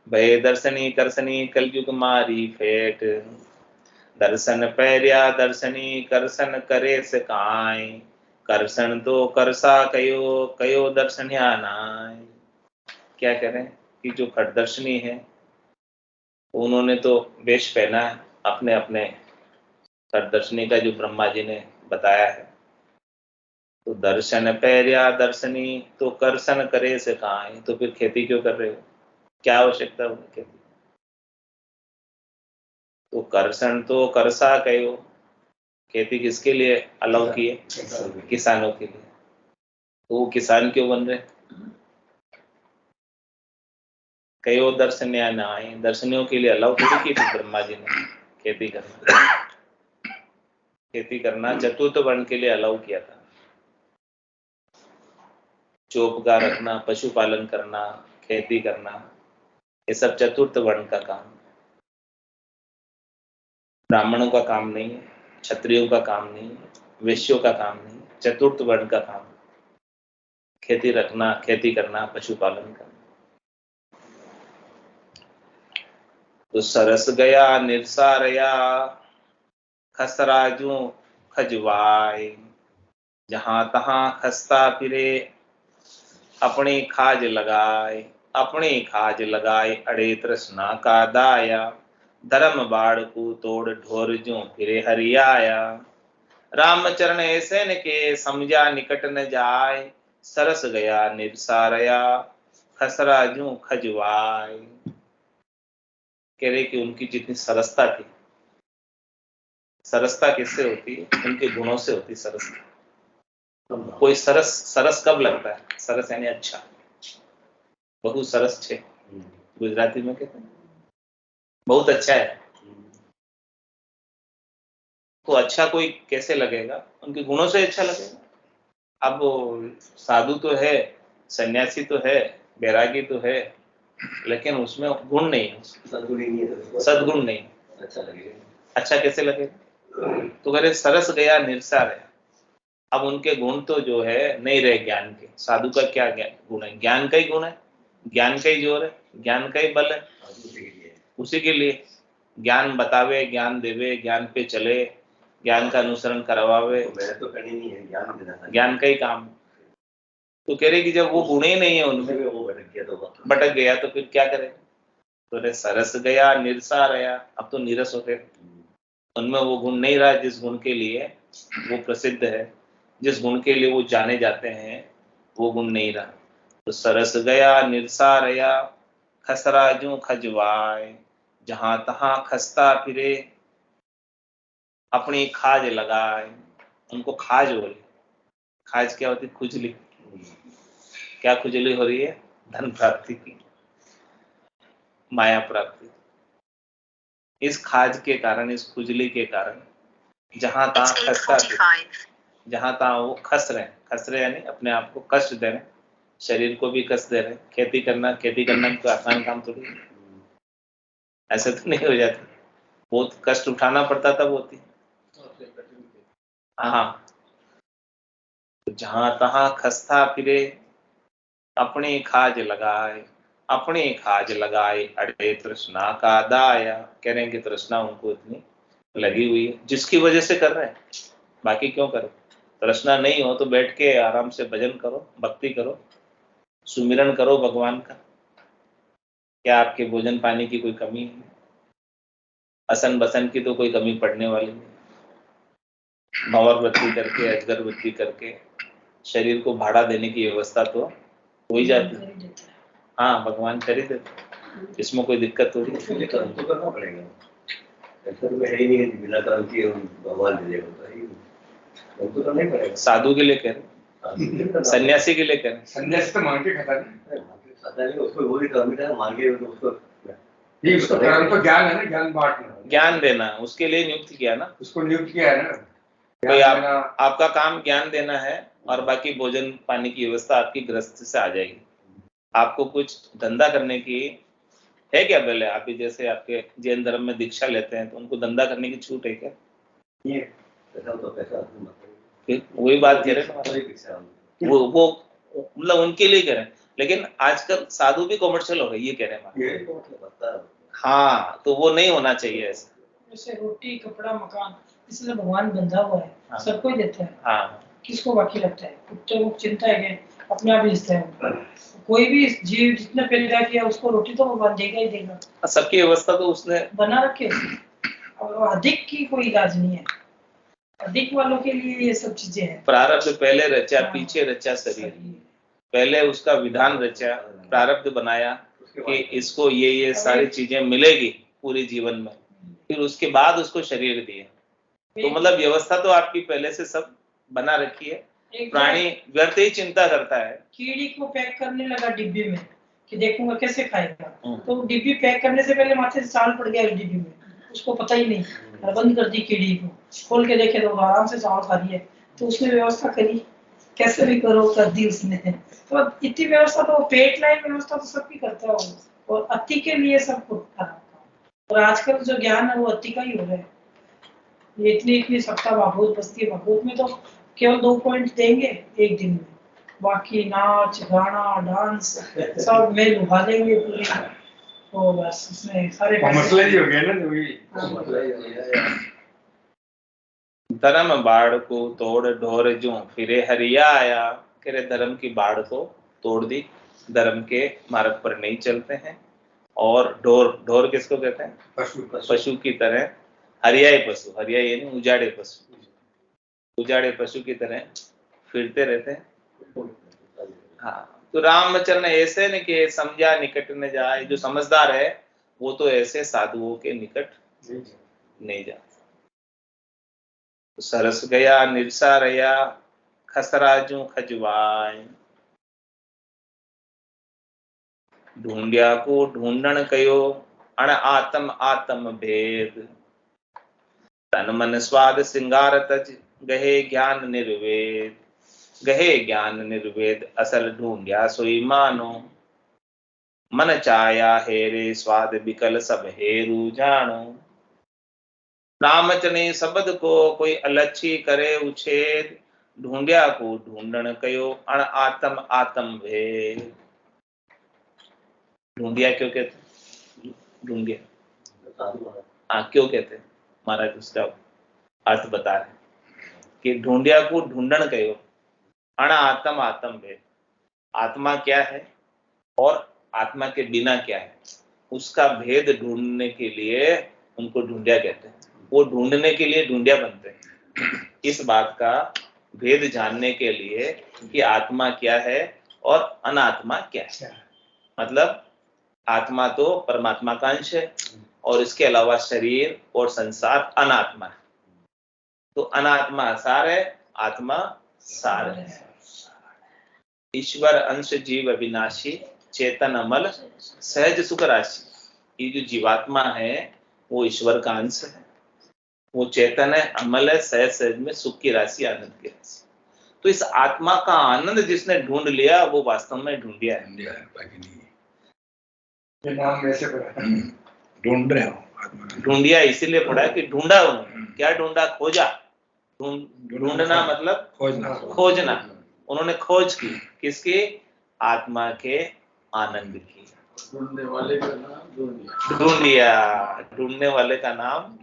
भय दर्शनी करसनी कलयुग मारी फेट, दर्शन पैर्या दर्शनी करसन करे से काई, करसन तो करसा कयो कयो दर्शन्या नाय। क्या कह रहे हैं कि जो खटदर्शनी है उन्होंने तो वेश पहना है अपने अपने खटदर्शनी का, जो ब्रह्मा जी ने बताया है। तो दर्शन पैर्या दर्शनी तो करसन करे से काई, तो फिर खेती क्यों कर रहे हो, क्या आवश्यकता है खेती। तो करसन तो करसा कयो, खेती किसके लिए अलाउ की है, किसानों के लिए। तो वो किसान क्यों बन रहे, कयो दर्शन्या नाय, दर्शनियों के लिए अलाउ थोड़ी की थी ब्रह्मा जी ने खेती करना। खेती करना चतुर्थ वर्ण के लिए अलाउ किया था। चौपगा रखना, पशुपालन करना, खेती करना, ये सब चतुर्थ वर्ण का काम, ब्राह्मणों का काम नहीं है, क्षत्रियों का काम नहीं है, वैश्यों का काम नहीं है, चतुर्थ वर्ण का काम। खेती रखना, खेती करना, पशुपालन करना। तो सरस गया निरसारया खसराजू खजवाए, जहां तहां खस्ता फिरे अपनी खाज लगाए, अपनी खाज लगाए अड़े तृष्णा का दाया, धर्म बाड़ को तोड़ ढोर जो फिरे हरियाया, रामचरण ऐसे न के समझा निकट न जाए, सरस गया निरसारया खसरा जू खजवाए। कह रहे कि उनकी जितनी सरसता थी, सरसता किससे होती है, उनके गुणों से होती सरसता। कोई सरस कब लगता है, सरस यानी अच्छा, बहुत सरस छे गुजराती में कहते हैं, बहुत अच्छा है। तो अच्छा कोई कैसे लगेगा, उनके गुणों से अच्छा लगेगा। अब साधु तो है, सन्यासी तो है, बैरागी तो है, लेकिन उसमें गुण नहीं है, सद्गुण नहीं, अच्छा कैसे लगेगा। तो कह रहे सरस गया निरसार है। अब उनके गुण तो जो है नहीं रहे ज्ञान के। साधु का क्या गुण है, ज्ञान का ही गुण है, ज्ञान का ही जोर है, ज्ञान का ही बल है। उसी के लिए ज्ञान बतावे, ज्ञान देवे, ज्ञान पे चले, ज्ञान का अनुसरण करवावे,
तो करनी नहीं है, ज्ञान देना,
ज्ञान का ही काम। तो कह रहे कि जब वो गुण ही नहीं है उनमें,
वो
भटक गया तो फिर क्या करे। तो रे सरस गया निरसा रहा, अब तो नीरस होते, उनमें वो गुण नहीं रहा जिस गुण के लिए वो प्रसिद्ध है, जिस गुण के लिए वो जाने जाते हैं, वो गुण नहीं रहा। तो सरस गया निरसा रहा खसरा जू खजवाए, जहां तहां खस्ता फिरे अपनी खाज लगाए। उनको खाज हो रही, खाज क्या होती, खुजली। क्या खुजली हो रही है, धन प्राप्ति की, माया प्राप्ति। इस खाज के कारण, इस खुजली के कारण जहां तहां खस्ता, जहां तहां वो खस रहे यानी अपने आप को कष्ट दे रहे, शरीर को भी कष्ट दे रहे। खेती करना तो आसान काम थोड़ी है, ऐसे तो नहीं हो जाती, बहुत कष्ट उठाना पड़ता तब होती। हाँ, तो जहां तहां खस्ता फिरे अपनी खाज लगाए, अपनी खाज लगाए अड़े तृष्णा का दाया। कह रहे हैं कि तृष्णा उनको इतनी लगी हुई है, जिसकी वजह से कर रहे हैं, बाकी क्यों करो। तृष्णा नहीं हो तो बैठ के आराम से भजन करो, भक्ति करो, सुमिरन करो भगवान का। क्या आपके भोजन पानी की कोई कमी है, असन बसन की तो कोई कमी पड़ने वाली नहीं। भंवर वृत्ति करके, अजगर वृत्ति करके शरीर को भाड़ा देने की व्यवस्था तो हो ही जाती है। हाँ, भगवान कर ही देते। इसमें कोई दिक्कत थोड़ी है।
इसलिए कर्म तो करना पड़ेगा। ऐसा तो है ही नहीं कि बिना कर्म किए हम भगवान दे देगा, होता ही नहीं। कर्म तो करना ही पड़ेगा।
साधु के लिए कह रहे, सन्यासी के लिए कह रहे।
संन्यास तो मांग के खाता नहीं,
खाता नहीं, उसको वो भी कर्म है, मांगे तो उसको
ये उसका कर्म तो ज्ञान है ना, ज्ञान बांटना,
ज्ञान देना, उसके लिए नियुक्त किया ना।
उसको नियुक्त किया है ना।
भाई
ज्ञान देना,
आपका काम ज्ञान देना है और बाकी भोजन पानी की व्यवस्था आपकी गृहस्थ से आ जाएगी। आपको कुछ धंधा करने की है क्या? पहले आप भी जैसे आपके जैन धर्म में दीक्षा लेते हैं तो उनको धंधा करने की छूट है क्या?
ये पैसा तो पैसा
फिर वही बात कह रहे हैं, वो मतलब उनके लिए कह रहे हैं। लेकिन आजकल साधु भी कॉमर्शियल हो गए, ये कह रहे हैं। हाँ, तो वो नहीं होना चाहिए ऐसा।
जैसे रोटी कपड़ा मकान इसलिए भगवान बंधा हुआ है,
हाँ।
सबको ही देता है।
हाँ,
किसको बाकी लगता है? कुत्ते को चिंता है कि अपने आप ही हिस्सा है। कोई भी जीव जितने पैदा किया उसको रोटी तो भगवान देगा ही देगा,
सबकी व्यवस्था तो उसने
बना रखे। और अधिक की कोई इलाज नहीं है, अधिक वालों के लिए ये सब चीजें हैं।
प्रारब्ध पहले रचा,
हाँ।
पीछे रचा शरीर। पहले उसका विधान रचा, प्रारब्ध बनाया कि इसको ये सारी चीजें मिलेगी पूरे जीवन में, फिर उसके बाद उसको शरीर दिए। तो मतलब व्यवस्था तो आपकी पहले से सब बना रखी है। प्राणी व्यर्थ ही चिंता करता है।
कीड़ी को पैक करने लगा डिब्बी में कि देखूंगा कैसे खाएगा, तो डिब्बी पैक करने से पहले माथे से चाल पड़ गया उस डिब्बी में, उसको पता ही नहीं, और बंद कर दी कीड़ी को। खोल के देखे तो आराम से चावल खा रही है, तो उसने व्यवस्था करी, कैसे भी करो कर दी उसने। तो इतनी व्यवस्था तो पेट लाइन व्यवस्था तो सबकी करता है वो, और अति के लिए सब करता है। और आजकल जो ज्ञान है वो अति का ही हो रहा है। ये इतनी सत्ता भागवत बस्ती, भागवत में तो केवल 2 पॉइंट देंगे एक दिन में, बाकी नाच गाना डांस सब में लुभा देंगे पूरी। तो बस उसमें सारे
मसला ही हो गया ना, जो भी
धर्म बाढ़ को तोड़ ढोर जो फिरे हरिया आया। कह रहे धर्म की बाढ़ को तोड़ दी, धर्म के मार्ग पर नहीं चलते हैं, और ढोर किसको कहते हैं? पशु की तरह, हरियाई पशु, हरियाई यानी उजाड़े पशु, उजाड़े पशु की तरह फिरते रहते हैं। हाँ, तो रामचरण ऐसे न कि समझा निकट न जाए। जो समझदार है वो तो ऐसे साधुओं के निकट नहीं जाता। तो सरस गया निरसा रया, खसरा जू खजवाय। ढूंढिया को ढूंढण कयो, अण आत्म आत्म भेद। तन मन स्वाद सिंगार तज, गहे ज्ञान निर्वेद। गहे ज्ञान निर्वेद, असल ढूंढिया सोई मानो। मन चाया हेरे स्वाद विकल, सब हेरू जानो। रामचने शब्द को कोई अलच्छी करे उछेद। ढूंढिया को ढूंढण कयो, अण आत्म आत्म भेद। ढूंढिया क्यों कहते? ढूंढिया हाँ क्यों कहते? महाराज उसका अर्थ बता रहे कि ढूंढिया को ढूंढण कयो, अण आत्म आत्म भेद। आत्मा क्या है और आत्मा के बिना क्या है, उसका भेद ढूंढने के लिए उनको ढूंढिया कहते हैं। वो ढूंढने के लिए ढूंढिया बनते हैं, इस बात का भेद जानने के लिए कि आत्मा क्या है और अनात्मा क्या है। मतलब आत्मा तो परमात्मा का अंश है और इसके अलावा शरीर और संसार अनात्मा है। तो अनात्मा सार है, आत्मा सार है। ईश्वर अंश जीव अविनाशी, चेतन अमल सहज सुख राशि। ये जो जीवात्मा है वो ईश्वर का अंश है, वो चेतन है, अमल है, सहज सहज में सुख की राशि, आनंद की राशि। तो इस आत्मा का आनंद जिसने ढूंढ लिया वो वास्तव में ढूंढिया है।
ये नाम वैसे पड़ा,
ढूंढ रहे हो।
ढूंढिया इसीलिए पड़ा कि ढूंढा उन्होंने। क्या ढूंढा? खोजा। ढूंढना मतलब खोजना। उन्होंने खोज की, किसकी? आत्मा के आनंद की।
ढूंढने वाले का नाम ढूंढिया।
ढूंढिया, ढूंढने वाले का नाम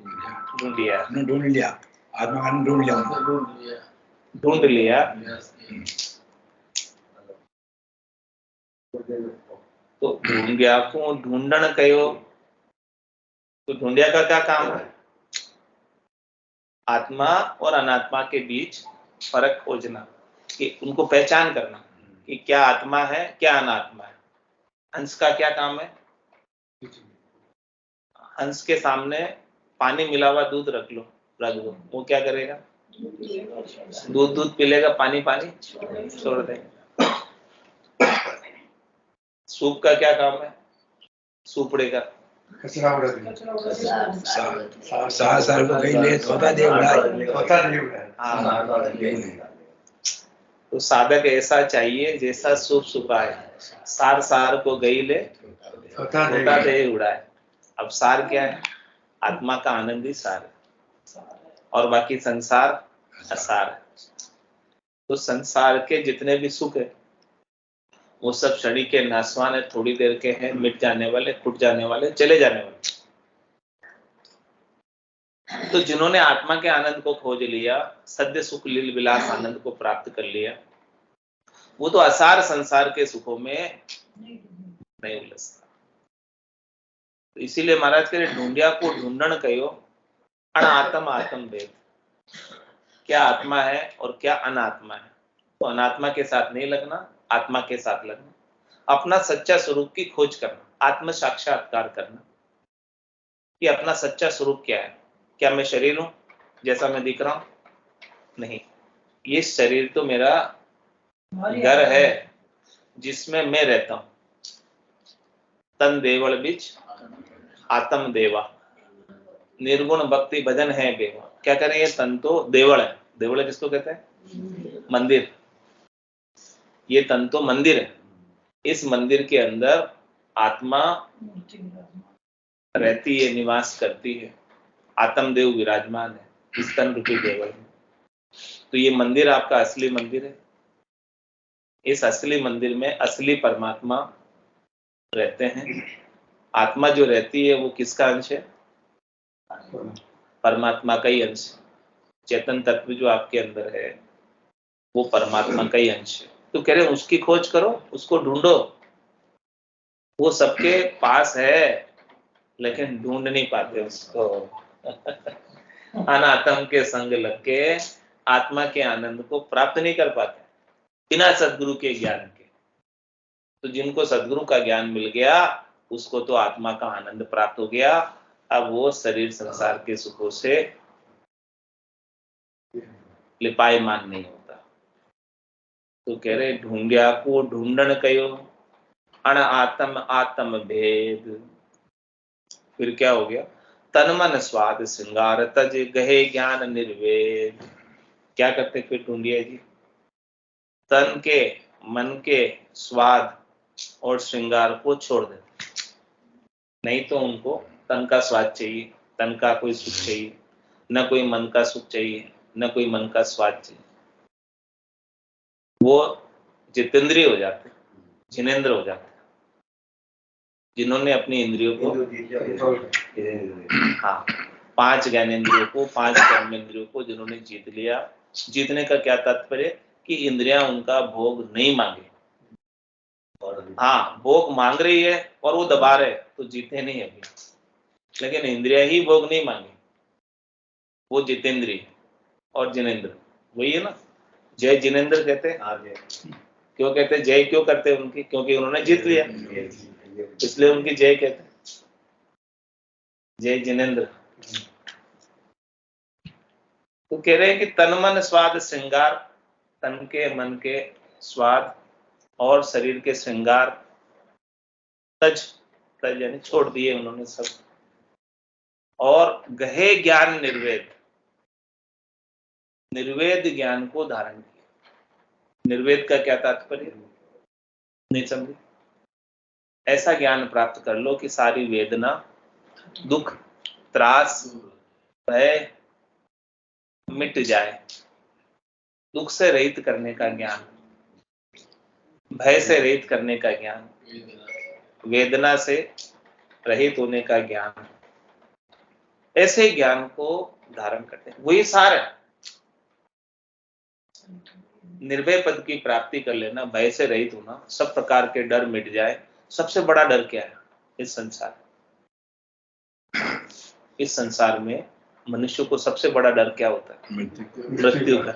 ढूंढिया।
ढूंढ लिया, आत्मा का ढूंढ लिया,
ढूंढ लिया। तो ढूंढिया को ढूंढण कयो। तो ढूंढिया का क्या काम है? आत्मा और अनात्मा के बीच फर्क खोजना, कि उनको पहचान करना कि क्या आत्मा है क्या अनात्मा है। अंश का क्या काम है? हंस के सामने पानी मिला हुआ दूध रख दो, वो क्या करेगा? दूध पी लेगा, पानी छोड़ देगा। सूप का क्या काम है? सूपड़े का
कचरा उड़ा दिया।
सार को कहीं ले तोता दे उड़ाए।
होता नहीं हुआ है।
हाँ, तो साधक ऐसा चाहिए जैसा सूप सुखाए, सार को गई ले
होता नहीं
तोता दे उड़ाए। अब सार क्या है? आत्मा का आनंद ही सार है, और बाकी संसार असार है। तो संसार के जितने भी सुख है वो सब क्षणिक के, नाशवान है, थोड़ी देर के हैं, मिट जाने वाले, फूट जाने वाले, चले जाने वाले। तो जिन्होंने आत्मा के आनंद को खोज लिया, सद्य सुख लील विलास आनंद को प्राप्त कर लिया, वो तो असार संसार के सुखों में नहीं उलझता। तो इसीलिए महाराज कह रहे, ढूंढिया को ढूंढण कहो अण आत्म आत्म भेद। क्या आत्मा है और क्या अनात्मा है? तो अनात्मा के साथ नहीं लगना, आत्मा के साथ लगना, अपना सच्चा स्वरूप की खोज करना, आत्म साक्षात्कार करना कि अपना सच्चा स्वरूप क्या है। क्या मैं शरीर हूं जैसा मैं दिख रहा हूं? नहीं, ये शरीर तो मेरा घर है जिसमें मैं रहता हूं। तन देवल बीच आत्म देवा, निर्गुण भक्ति भजन है बेवा। क्या करें? ये तन तो देवल है। देवल किसको कहते हैं? मंदिर। ये तन तो मंदिर है। इस मंदिर के अंदर आत्मा रहती है, निवास करती है, आत्मदेव विराजमान है इस तन रूपी देवल में। तो ये मंदिर आपका असली मंदिर है। इस असली मंदिर में असली परमात्मा रहते हैं। आत्मा जो रहती है वो किसका अंश है? परमात्मा का ही अंश। चेतन तत्व जो आपके अंदर है वो परमात्मा का ही अंश है। तो कह रहे उसकी खोज करो, उसको ढूंढो। वो सबके पास है लेकिन ढूंढ नहीं पाते उसको। अनात्म के संग लग के आत्मा के आनंद को प्राप्त नहीं कर पाते बिना सदगुरु के ज्ञान के। तो जिनको सदगुरु का ज्ञान मिल गया उसको तो आत्मा का आनंद प्राप्त हो गया। अब वो शरीर संसार के सुखों से लिपायमान नहीं होता। तो कह रहे ढूंढिया को ढूंढण कयो अण आत्म आत्म भेद। फिर क्या हो गया? तन मन स्वाद श्रृंगार तज गहे ज्ञान निर्वेद। क्या करते फिर ढूंढिया जी? तन के, मन के स्वाद और श्रृंगार को छोड़ देते। नहीं तो उनको तन का स्वाद चाहिए, तन का कोई सुख चाहिए, न कोई मन का सुख चाहिए, न कोई मन का स्वाद चाहिए। वो जितेंद्रिय हो जाते, जिनेंद्र हो जाते। जिन्होंने अपनी इंद्रियों को, हाँ, 5 ज्ञानेंद्रियों को, 5 कर्मेंद्रियों को जिन्होंने जीत लिया। जीतने का क्या तात्पर्य? कि इंद्रियां उनका भोग नहीं मांगे। हाँ, भोग मांग रही है और वो दबा रहे तो जीते नहीं अभी। लेकिन इंद्रिया ही भोग नहीं मांगे, वो जितेंद्रिय और जिनेंद्र वही है ना। जय जिनेंद्र कहते हैं। क्यों कहते हैं जय? क्यों करते हैं उनकी? क्योंकि उन्होंने जीत लिया, इसलिए उनकी जय कहते हैं, जय जिनेंद्र। तो कह रहे हैं कि तन मन स्वाद श्रृंगार, तन के, मन के स्वाद और शरीर के श्रृंगार तज, तज यानी छोड़ दिए उन्होंने सब। और गहे ज्ञान निर्वेद, निर्वेद ज्ञान को धारण किया। निर्वेद का क्या तात्पर्य? नहीं समझे? ऐसा ज्ञान प्राप्त कर लो कि सारी वेदना, दुख, त्रास, भय मिट जाए। दुख से रहित करने का ज्ञान, भय से रहित करने का ज्ञान, वेदना से रहित होने का ज्ञान, ऐसे ज्ञान को धारण करते हैं। वही सार है। निर्भय पद की प्राप्ति कर लेना, भय से रहित होना, सब प्रकार के डर मिट जाए। सबसे बड़ा डर क्या है इस संसार? इस संसार में मनुष्य को सबसे बड़ा डर क्या होता है? मृत्यु का।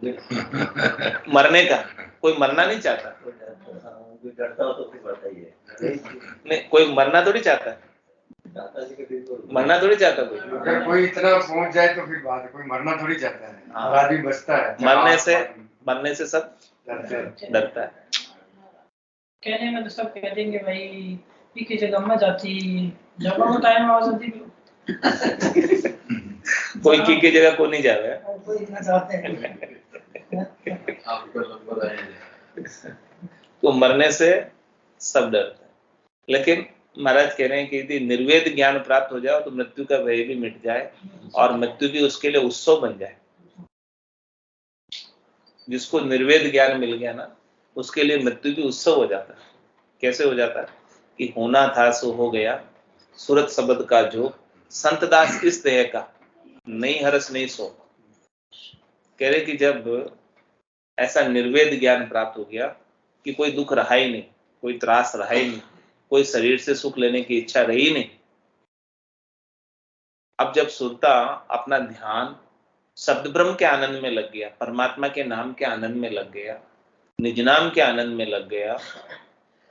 मरने का कोई मरना नहीं चाहता,
कोई डरता हो तो फिर मरता ही है।
नहीं कोई मरना थोड़ी चाहता है,
चाहता जी कि फिर तो
मरना थोड़ी चाहता कोई।
अगर कोई इतना पहुंच जाए तो फिर बात है, कोई मरना थोड़ी चाहता है।
हाँ।
और आदमी बचता है
मरने से सब
डरते हैं।
डरता है।
कहने में तो सब कह देंगे भाई पी की जगह मत जाती, जब वो टाइम आ जाती
कोई की जगह को नहीं जावे।
कोई ना चाहते हैं।
तो मरने से सब डरता है, लेकिन महाराज कह रहे हैं कि यदि निर्वेद ज्ञान प्राप्त हो जाए तो मृत्यु का भय भी मिट जाए और मृत्यु भी उसके लिए उत्सव बन जाए। जिसको निर्वेद ज्ञान मिल गया ना, उसके लिए मृत्यु भी उत्सव हो जाता है। कैसे हो जाता है कि होना था सो हो गया, सूरत शब्द का जो संतदास इस देह का, नहीं हरस नहीं सो। कह रहे कि जब ऐसा निर्वेद ज्ञान प्राप्त हो गया कि कोई दुख रहा ही नहीं, कोई त्रास रहा ही नहीं, कोई शरीर से सुख लेने की इच्छा रही नहीं। अब जब सुरता अपना ध्यान शब्द ब्रह्म के आनंद में लग गया, परमात्मा के नाम के आनंद में लग गया, निज नाम के आनंद में लग गया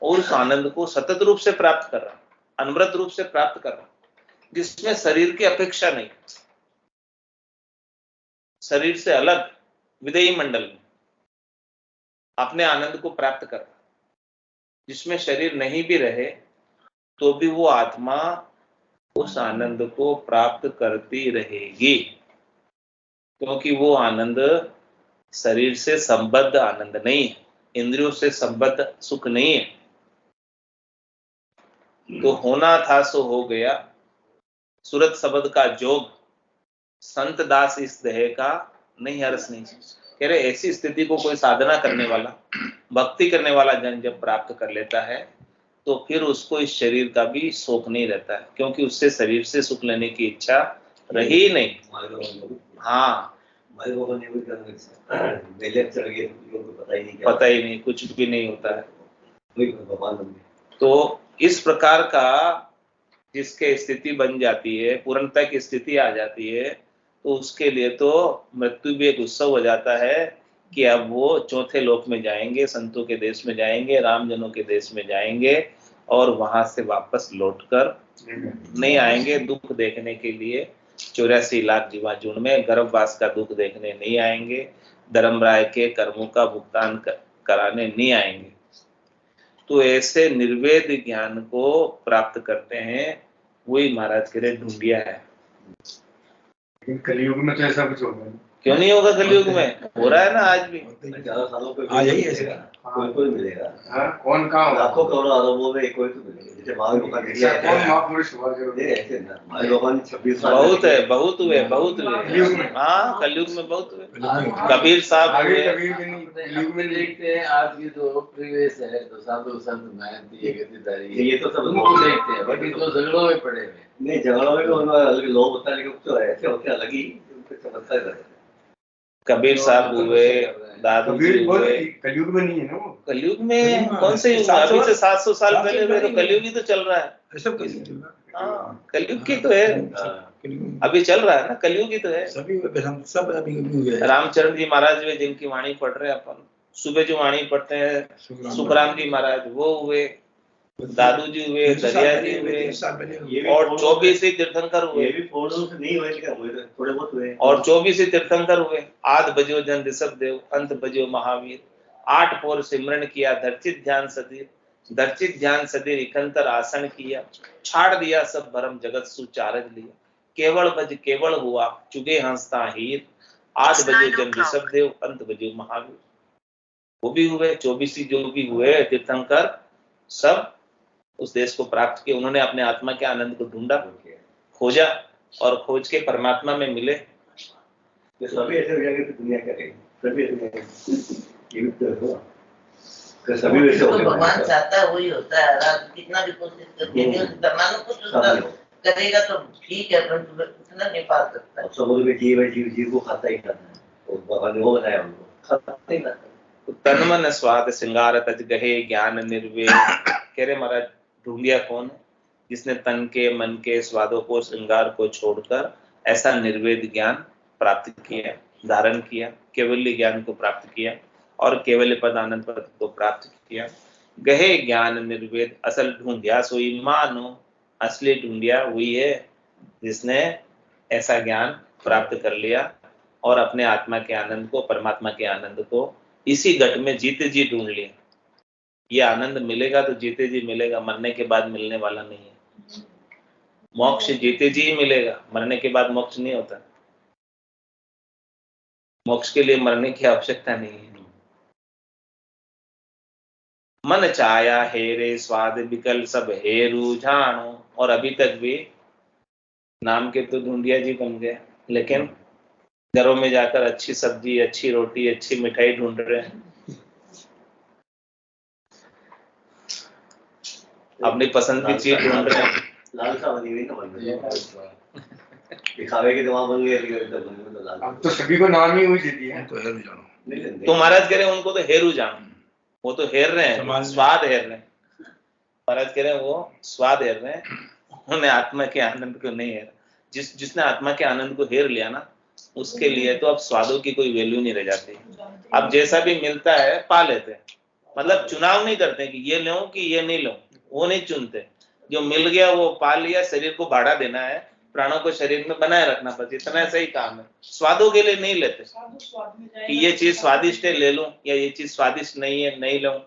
और उस आनंद को सतत रूप से प्राप्त कर रहा, अनवरत रूप से प्राप्त कर रहा, जिसमें शरीर की अपेक्षा नहीं, शरीर से अलग विदेही मंडल में अपने आनंद को प्राप्त कर रहा, जिसमें शरीर नहीं भी रहे तो भी वो आत्मा उस आनंद को प्राप्त करती रहेगी, क्योंकि वो आनंद शरीर से संबद्ध आनंद नहीं है, इंद्रियों से संबद्ध सुख नहीं है। तो होना था सो हो गया, सूरत शब्द का जोग, संत दास इस देह का, नहीं हर्ष नहीं। कह रहे ऐसी स्थिति को कोई साधना करने वाला, भक्ति करने वाला जन जब प्राप्त कर लेता है तो फिर उसको इस शरीर का भी शोक नहीं रहता है, क्योंकि उससे शरीर से सुख लेने की इच्छा रही नहीं। हाँ, पता ही नहीं, कुछ भी नहीं होता है। तो इस प्रकार का जिसके स्थिति बन जाती है, पूर्णता की स्थिति आ जाती है, तो उसके लिए तो मृत्यु भी एक उत्सव हो जाता है कि अब वो चौथे लोक में जाएंगे, संतों के देश में जाएंगे, रामजनों के देश में जाएंगे और वहां से वापस लौटकर नहीं आएंगे दुख देखने के लिए। 84 लाख जीवाजून में गर्भवास का दुख देखने नहीं आएंगे, धर्मराय के कर्मों का भुगतान कराने नहीं आएंगे। तो ऐसे निर्वेद ज्ञान को प्राप्त करते हैं, वही महाराज के लिए ढूंढिया है।
कलयुग में तो ऐसा कुछ होगा नहीं।
क्यों नहीं होगा? कलयुग में हो रहा है ना आज भी।
11 सालों पे
आ जाइए ऐसे।
कोई मिलेगा।
हाँ, कौन कहाँ होगा?
लाखों करोड़ों अरबों में कोई तो मिलेगा। जैसे
कौन महापुरुष हुआ जो
ऐसे ना, हमारे लोगों ने 26 साल
बहुत है, बहुत हुए, बहुत हुए।
कलयुग में?
हाँ, कलयुग में बहुत हुए। कबीर साहब
आगे
हुए।
कभी भी नहीं, कलयुग में नहीं।
देखते हैं आज की जो परिवेश है, तो साधु संत महंती ये गतिदारी
ये तो सब
उनको देखते हैं, बाकी तो झगड़ों में पड़े हुए।
नहीं, झगड़ों में तो अलग लोग होता है, लेकिन तो ऐसे होते हैं अलग ही, उनके चमत्कार करते हैं।
कबीर साहब हुए, दादू जी
कबीर बोले
हुए।
कलयुग में नहीं है ना वो।
कलयुग में कौन से युग? अभी से 700 साल पहले हुए, तो कलयुग ही तो चल रहा है।
सब कैसे चल रहा
हाँ, कलयुग की तो है,
है?
अभी चल रहा है ना, कलयुग ही तो है।
सभी हम सब अभी हुए हैं।
रामचरण जी महाराज हुए, जिनकी वाणी पढ़ रहे हैं अपन, सुबह जो वाणी पढ़ते हैं, सुखराम जी महाराज वो हुए, दादू जी हुए, दरिया जी हुए, और 24 ही तीर्थंकर हुए,
ये भी पूर्ण रूप से नहीं हुए, लेकिन हुए तो थोड़े बहुत हुए।
और 24 ही तीर्थंकर हुए। आद बजो जन ऋषभ देव, अंत बजो महावीर, 8 पोर सिमरन किया, धर्चित ध्यान सदीर, धर्चित ध्यान सदीर इकंतर आसन किया, छाड़ दिया सब भरम जगत सुचारज लिया, केवल बज केवल हुआ, चुगे हंसता हीर, आद बजो जन ऋषभ देव, अंत बजो महावीर। वो भी हुए, 24 ही जो भी हुए तीर्थंकर, सब उस देश को प्राप्त किया। उन्होंने अपने आत्मा के आनंद को ढूंढा, खोजा, और खोज के परमात्मा में मिले।
ये सभी ऐसे हो जाएंगे तो दुनिया क्या रहेगी? सभी ऐसे हो जाएंगे। ये भी तो होगा कि सभी वैसे
जो
हो गए।
भगवान चाहता है वही होता है। रात कितना भी कोशिश करके नहीं होता, मानो कुछ उसका करेगा तो ठीक है, पर उतना नहीं पा सकता।
और समुद्र में जीव को खाता ही खाता है, तो भगवान ने वो बनाया उनको, खाता ही खाता है।
तन मन स्वाद श्रृंगार तज गहे ज्ञान निर्वेद। कह रहे महाराज ढूंढिया कौन है? जिसने तन के मन के स्वादों को, श्रृंगार को छोड़कर ऐसा निर्वेद ज्ञान प्राप्त किया, धारण किया। केवल्य ज्ञान को प्राप्त किया और केवल्य पद आनंद पद को प्राप्त किया। गहे ज्ञान निर्वेद असल ढूंढिया सोई मानो, असली ढूंढिया वही है जिसने ऐसा ज्ञान प्राप्त कर लिया और अपने आत्मा के आनंद को, परमात्मा के आनंद को इसी घट में जीते जी ढूंढ लिया। ये आनंद मिलेगा तो जीते जी मिलेगा, मरने के बाद मिलने वाला नहीं है। मोक्ष जीते जी ही मिलेगा, मरने के बाद मोक्ष नहीं होता। मोक्ष के लिए मरने की आवश्यकता नहीं है। मन चाया हेरे स्वाद विकल सब हे रुझानो, और अभी तक भी नाम के तो ढूंढिया जी बन गए, लेकिन घरों में जाकर अच्छी सब्जी, अच्छी रोटी, अच्छी मिठाई ढूंढ रहे हैं। अपनी पसंद की चीज ढूंढ रहे हैं।
लालसा बनी हुई ना मन में, दिखावे की दुआ बन गई तो लालसा।
अब तो सभी को नाम ही हुई देती है।
तो है जानो
नहीं लेते।
तो महाराज कह रहे हैं उनको तो हेरू जानो, वो तो हेर रहे हैं, स्वाद हेर रहे हैं। महाराज कह रहे हैं वो स्वाद हेर रहे हैं, उन्होंने आत्मा के आनंद को नहीं हेरा। जिसने आत्मा के आनंद को हेर लिया ना, उसके लिए तो अब स्वादों की कोई वैल्यू नहीं रह जाती। अब जैसा भी मिलता है पा लेते हैं, मतलब चुनाव नहीं करते कि ये लूं कि ये नहीं लूं, वो नहीं चुनते। जो मिल गया वो पा लिया, शरीर को भाड़ा देना है, प्राणों को शरीर में बनाए रखना, बस इतना सही काम है। स्वादों के लिए नहीं लेते कि ये चीज स्वादिष्ट है ले लूं, या ये चीज स्वादिष्ट नहीं है नहीं लूं,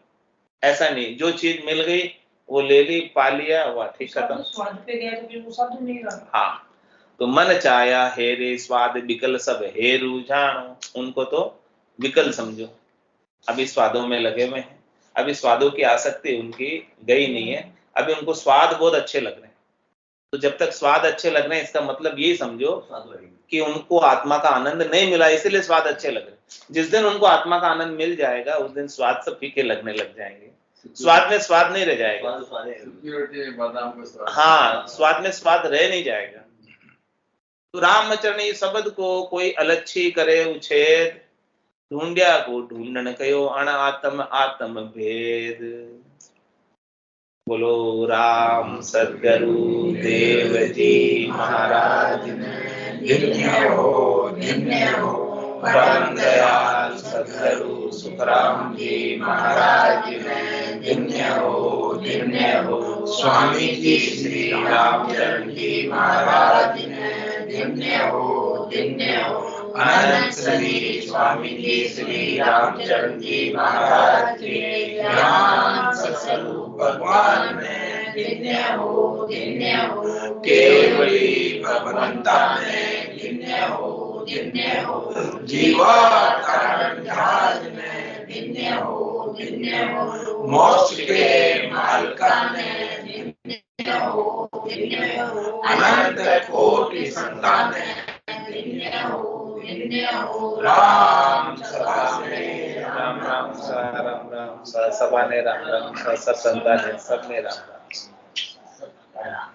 ऐसा नहीं। जो चीज मिल गई वो ले ली, पा लिया, हुआ ठीक खत्म।
स्वाद पे गया तो फिर वो साधु नहीं रहा।
हाँ, तो मन चाया हेरे स्वाद विकल सब हे रुझानो, उनको तो विकल समझो, अभी स्वादों में लगे हुए हैं। अभी स्वादों की आसक्ति उनकी गई नहीं है, अभी उनको स्वाद बहुत अच्छे लग रहे हैं। तो जब तक स्वाद अच्छे लग रहे हैं, इसका मतलब यही समझो कि उनको आत्मा का आनंद नहीं मिला, इसलिए स्वाद अच्छे लग रहे हैं। जिस दिन उनको आत्मा का आनंद मिल जाएगा, उस दिन स्वाद सब फीके लगने लग जाएंगे, स्वाद में स्वाद नहीं रह जाएगा। हाँ, स्वाद में स्वाद रह नहीं जाएगा। तो रामचरणी शब्द को कोई अलच्छी करे उछेद, ढूंढिया को ढूंढन कयो अण आत्म आत्म भेद। बोलो राम सद्गुरु देव जी महाराज
धन्य हो
परम दयाल सद्गुरु सुखराम जी महाराज धन्य हो स्वामी जी श्री रामचरण जी महाराज धन्य हो अनंत श्री स्वामी जी श्री रामचरण जी महाराज के ज्ञान स्वरूप भगवान में धन्य हो केवली भगवंता में धन्य हो जीवा कारण जहाज में धन्य हो मोक्ष के मालिका में धन्य हो अनंत कोटि संतान धन्य हो राम सभा में राम राम सा सभा ने राम राम सा सब संतान है, सब में राम राम।